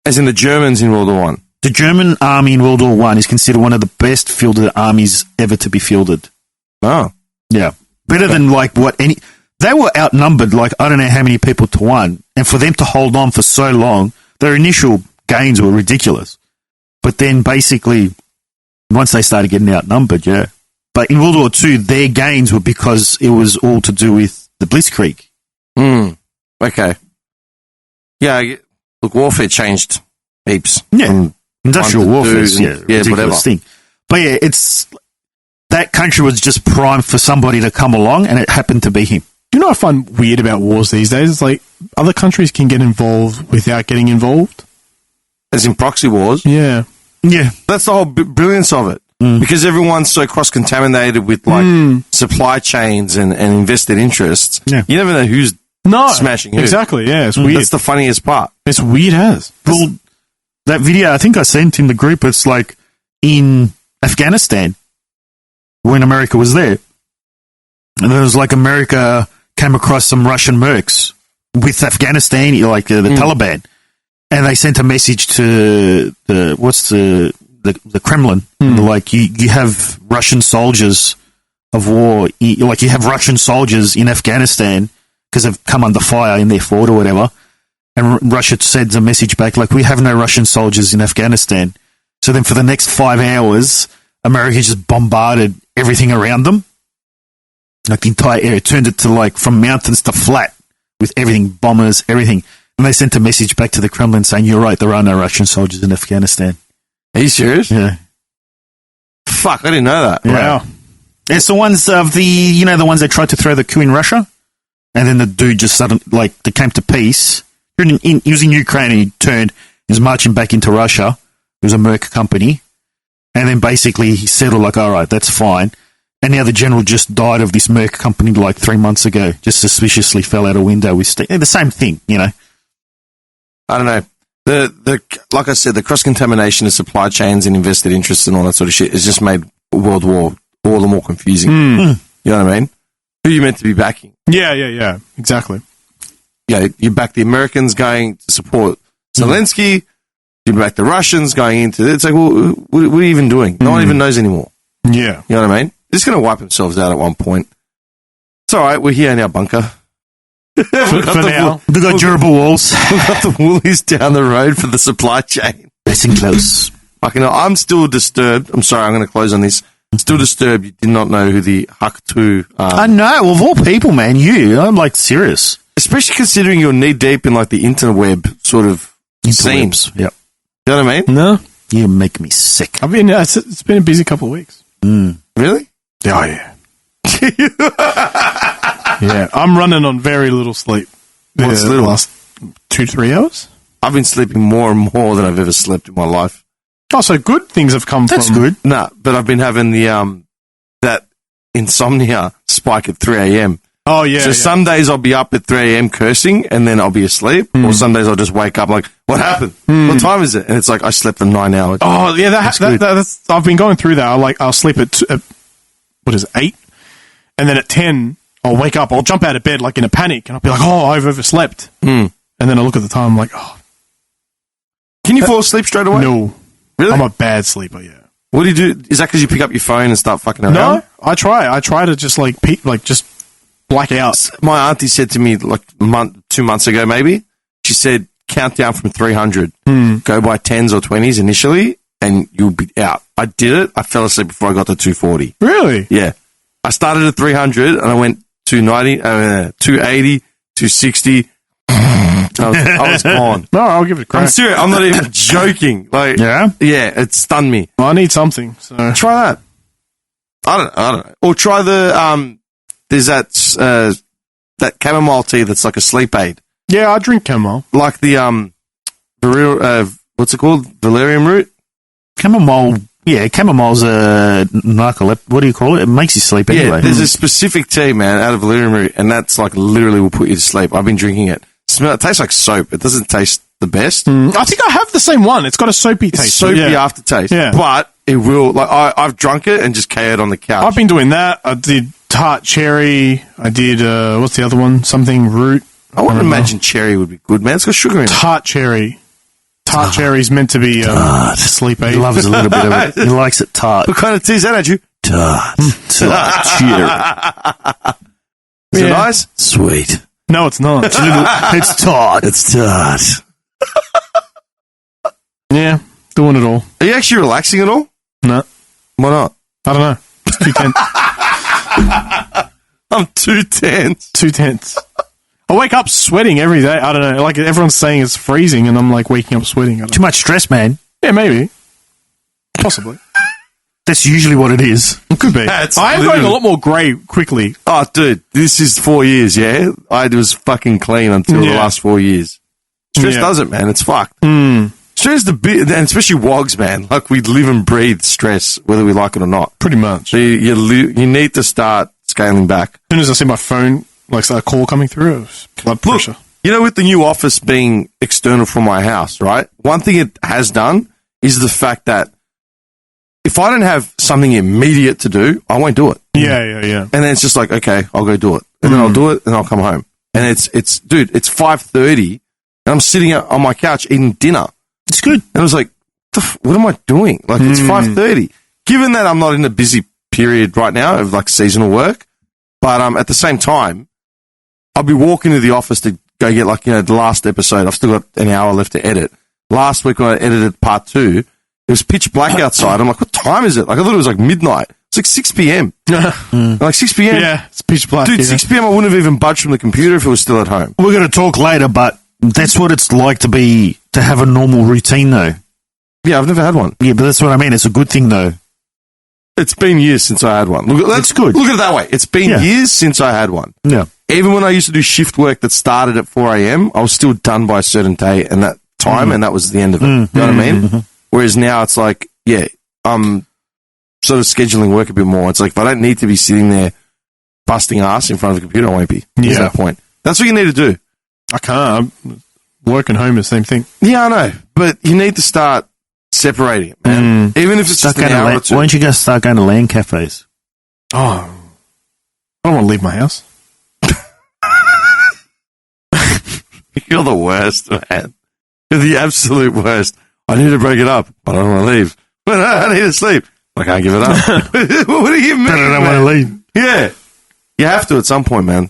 As in the Germans in World War One?
The German army in World War One is considered one of the best fielded armies ever to be fielded.
Oh.
Yeah. Better than like what any... They were outnumbered like I don't know how many people to one. And for them to hold on for so long, their initial gains were ridiculous. But then basically, once they started getting outnumbered, yeah. But in World War II, their gains were because it was all to do with the Blitzkrieg.
Okay. Yeah, look, warfare changed heaps.
Yeah. Industrial warfare, ridiculous
whatever.
Thing. But yeah, it's that country was just primed for somebody to come along, and it happened to be him.
You know what I find weird about wars these days? It's like other countries can get involved without getting involved.
As in proxy wars?
Yeah.
Yeah.
That's the whole brilliance of it. Because everyone's so cross-contaminated with like supply chains and invested interests.
Yeah.
You never know who's smashing who.
Exactly, yeah. It's weird.
That's the funniest part.
It's weird as.
Well, that video I think I sent in the group, it's like in Afghanistan when America was there. And there was like America came across some Russian mercs with Afghanistan, like the Taliban. And they sent a message to the Kremlin. Like, you have Russian soldiers of war, like you have Russian soldiers in Afghanistan because they've come under fire in their fort or whatever. And Russia sends a message back like, we have no Russian soldiers in Afghanistan. So then for the next 5 hours, America just bombarded everything around them. Like the entire area, turned it to like from mountains to flat with everything, bombers, everything. And they sent a message back to the Kremlin saying, you're right, there are no Russian soldiers in Afghanistan.
Are you serious?
Yeah.
Fuck, I didn't know that.
Yeah.
Wow.
It's the ones of the ones that tried to throw the coup in Russia. And then the dude just suddenly, like, they came to peace. He was in Ukraine and he turned, he was marching back into Russia. It was a Merc company. And then basically he settled like, all right, that's fine. And now the general just died of this Merc company like 3 months ago. Just suspiciously fell out a window with the same thing, you know.
I don't know. The like I said, the cross-contamination of supply chains and invested interests and all that sort of shit has just made World War all the more confusing. You know what I mean? Who are you meant to be backing?
Yeah. Exactly.
Yeah, you back the Americans going to support Zelensky. You back the Russians going into it. It's like, well, what are you even doing? No one even knows anymore.
Yeah.
You know what I mean? They're just going to wipe themselves out at one point. It's all right. We're here in our bunker.
For now.
We've got durable walls.
We've got the Woolies down the road for the supply chain.
Nice and close.
Fucking hell, I'm still disturbed. I'm sorry, I'm going to close on this. Still disturbed you did not know who the Huak Tuah
I know. Well, of all people, man, I'm like serious.
Especially considering you're knee deep in like the interweb sort of scene.
Yep.
You know what I mean?
No.
You make me sick.
It's been a busy couple of weeks.
Really?
Oh, yeah. Yeah, I'm running on very little sleep.
What's little?
Last 2-3 hours?
I've been sleeping more and more than I've ever slept in my life.
Oh, so good things have come
That's
from...
good.
Nah, but I've been having the that insomnia spike at 3 a.m.
Oh, yeah.
So some days I'll be up at 3 a.m. cursing and then I'll be asleep. Or some days I'll just wake up like, what happened? What time is it? And it's like, I slept for 9 hours.
Oh, yeah, that's I've been going through that. I'll sleep at 8? And then at 10, I'll wake up, I'll jump out of bed like in a panic and I'll be like, oh, I've overslept. And then I look at the time, I'm like, oh.
Can you fall asleep straight away?
No.
Really?
I'm a bad sleeper, yeah.
What do you do? Is that because you pick up your phone and start fucking around?
No, I try to just just black out.
My auntie said to me like 2 months ago maybe, she said, count down from 300. Go by 10s or 20s initially and you'll be out. I did it. I fell asleep before I got to 240.
Really?
Yeah. I started at 300 and I went 290, 280, 260. I was gone.
No, I'll give it a crack.
I'm serious. I'm not even joking. Like, yeah, it stunned me.
Well, I need something. So
try that. I don't know. Or try the there's that chamomile tea that's like a sleep aid.
Yeah, I drink chamomile.
Like the what's it called? Valerian root.
Chamomile. Yeah, chamomile's a narcoleptic. What do you call it? It makes you sleep anyway.
Yeah, there's a specific tea, man, out of valerian root, and that's like literally will put you to sleep. I've been drinking it. It tastes like soap. It doesn't taste the best.
I think I have the same one. It's got a soapy taste.
Soapy aftertaste. Yeah. But it will, like, I've drunk it and just KO'd on the couch.
I've been doing that. I did tart cherry. I did, what's the other one? Something root.
I wouldn't imagine cherry would be good, man. It's got sugar in it.
Tart cherry. Tart cherry's meant to be sleep aid.
He loves a little bit of it. He likes it tart.
What kind of tea is that, Andrew?
Tart. Tart.
Is it nice?
Sweet.
No, it's not.
It's tart. It's tart.
Yeah, doing it all.
Are you actually relaxing at all?
No.
Why not?
I don't know. It's too tense.
I'm too tense.
Too tense. I wake up sweating every day. I don't know. Like everyone's saying it's freezing, and I'm like waking up sweating.
Too much stress, man.
Yeah, maybe. Possibly.
That's usually what it is.
It could be. I am going a lot more grey quickly.
Oh, dude, this is 4 years, yeah? I was fucking clean until the last 4 years. Stress does it, man. It's fucked. Stress the bit, and especially wogs, man. Like, we live and breathe stress, whether we like it or not.
Pretty much.
So you need to start scaling back.
As soon as I see my phone, like a call coming through, blood pressure.
You know, with the new office being external from my house, right? One thing it has done is the fact that if I don't have something immediate to do, I won't do it.
Yeah.
And then it's just like, okay, I'll go do it. And then I'll do it and I'll come home. And it's 5:30 and I'm sitting on my couch eating dinner.
It's good.
And I was like, what am I doing? Like, it's 5:30. Given that I'm not in a busy period right now of like seasonal work, but at the same time, I'll be walking to the office to go get like, the last episode. I've still got an hour left to edit. Last week when I edited part 2, it was pitch black outside. I'm like, what time is it? Like, I thought it was like midnight. It's like 6 p.m. Like 6 p.m.
Yeah, it's pitch black.
Dude, 6 p.m. I wouldn't have even budged from the computer if it was still at home.
We're going to talk later, but that's what it's like to have a normal routine, though.
Yeah, I've never had one.
Yeah, but that's what I mean. It's a good thing, though.
It's been years since I had one.
It's good.
Look at it that way. It's been years since I had one.
Yeah.
Even when I used to do shift work that started at 4 a.m., I was still done by a certain day and that time, and that was the end of it. You know what I mean? Whereas now it's like, I'm sort of scheduling work a bit more. It's like, if I don't need to be sitting there busting ass in front of a computer, I won't be. There's no point. That's what you need to do.
I can't. Work and home is the same thing.
Yeah, I know. But you need to start separating it, man. Even if it's just an hour or two.
Why don't you guys start going to LAN cafes?
Oh. I don't want to leave my house.
You're the worst, man. You're the absolute worst. I need to break it up, but I don't want to leave. But I need to sleep. I can't give it up. What do you mean?
But I don't want to leave.
Yeah. You have to at some point, man.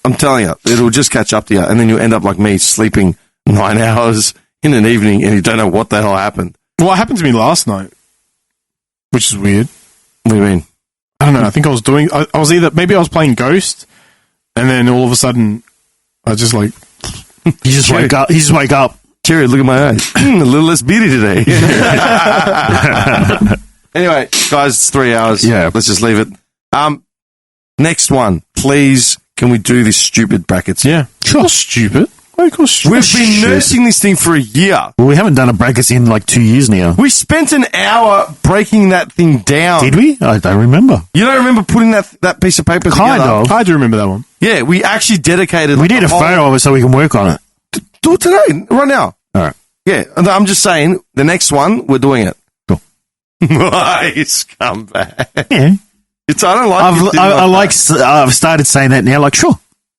I'm telling you, it'll just catch up to you, and then you end up like me, sleeping 9 hours in an evening, and you don't know what the hell happened.
Well, it happened to me last night, which is weird.
What do you mean?
I don't know. I think I was doing... I was maybe I was playing Ghost, and then all of a sudden, I just like...
You just wake up. You just wake up.
Cherry, look at my eyes. A little less beady today. Anyway, guys, it's 3 hours.
Yeah.
Let's just leave it. Next one. Please, can we do this stupid brackets?
Yeah. Sure. Stupid.
We've been nursing this thing for a year.
Well, we haven't done a brackets in like 2 years now.
We spent an hour breaking that thing down.
Did we? I don't remember.
You don't remember putting that piece of paper
Kind
together?
of.
I do remember that one.
Yeah, we actually dedicated...
We need a photo of it so we can work on it.
Do it today, right now.
All right.
Yeah, and I'm just saying, the next one, we're doing it.
Cool.
Nice comeback.
Yeah.
I don't like
I've started saying that now, like, sure.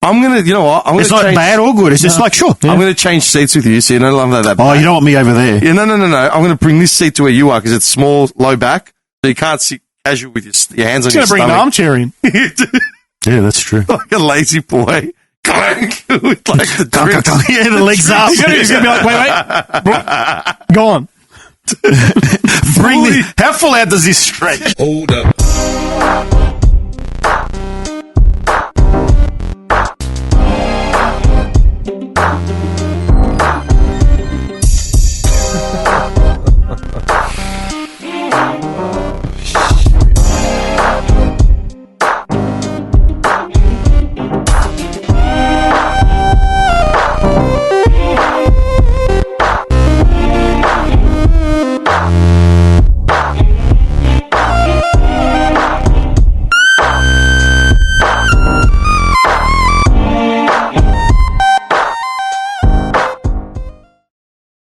I'm going to, you know what?
It's not bad or good. It's just like, sure.
I'm going to change seats with you, so you don't love that
Oh,
back.
you don't want me over there.
Yeah, no. I'm going to bring this seat to where you are because it's small, low back, so you can't sit casual with your hands on your
He's going to bring an armchair in.
Yeah, that's true.
Like a lazy boy. With like the drips.
Yeah, the legs up.
He's going to be like, wait. Go on.
How full out does this stretch?
Hold up.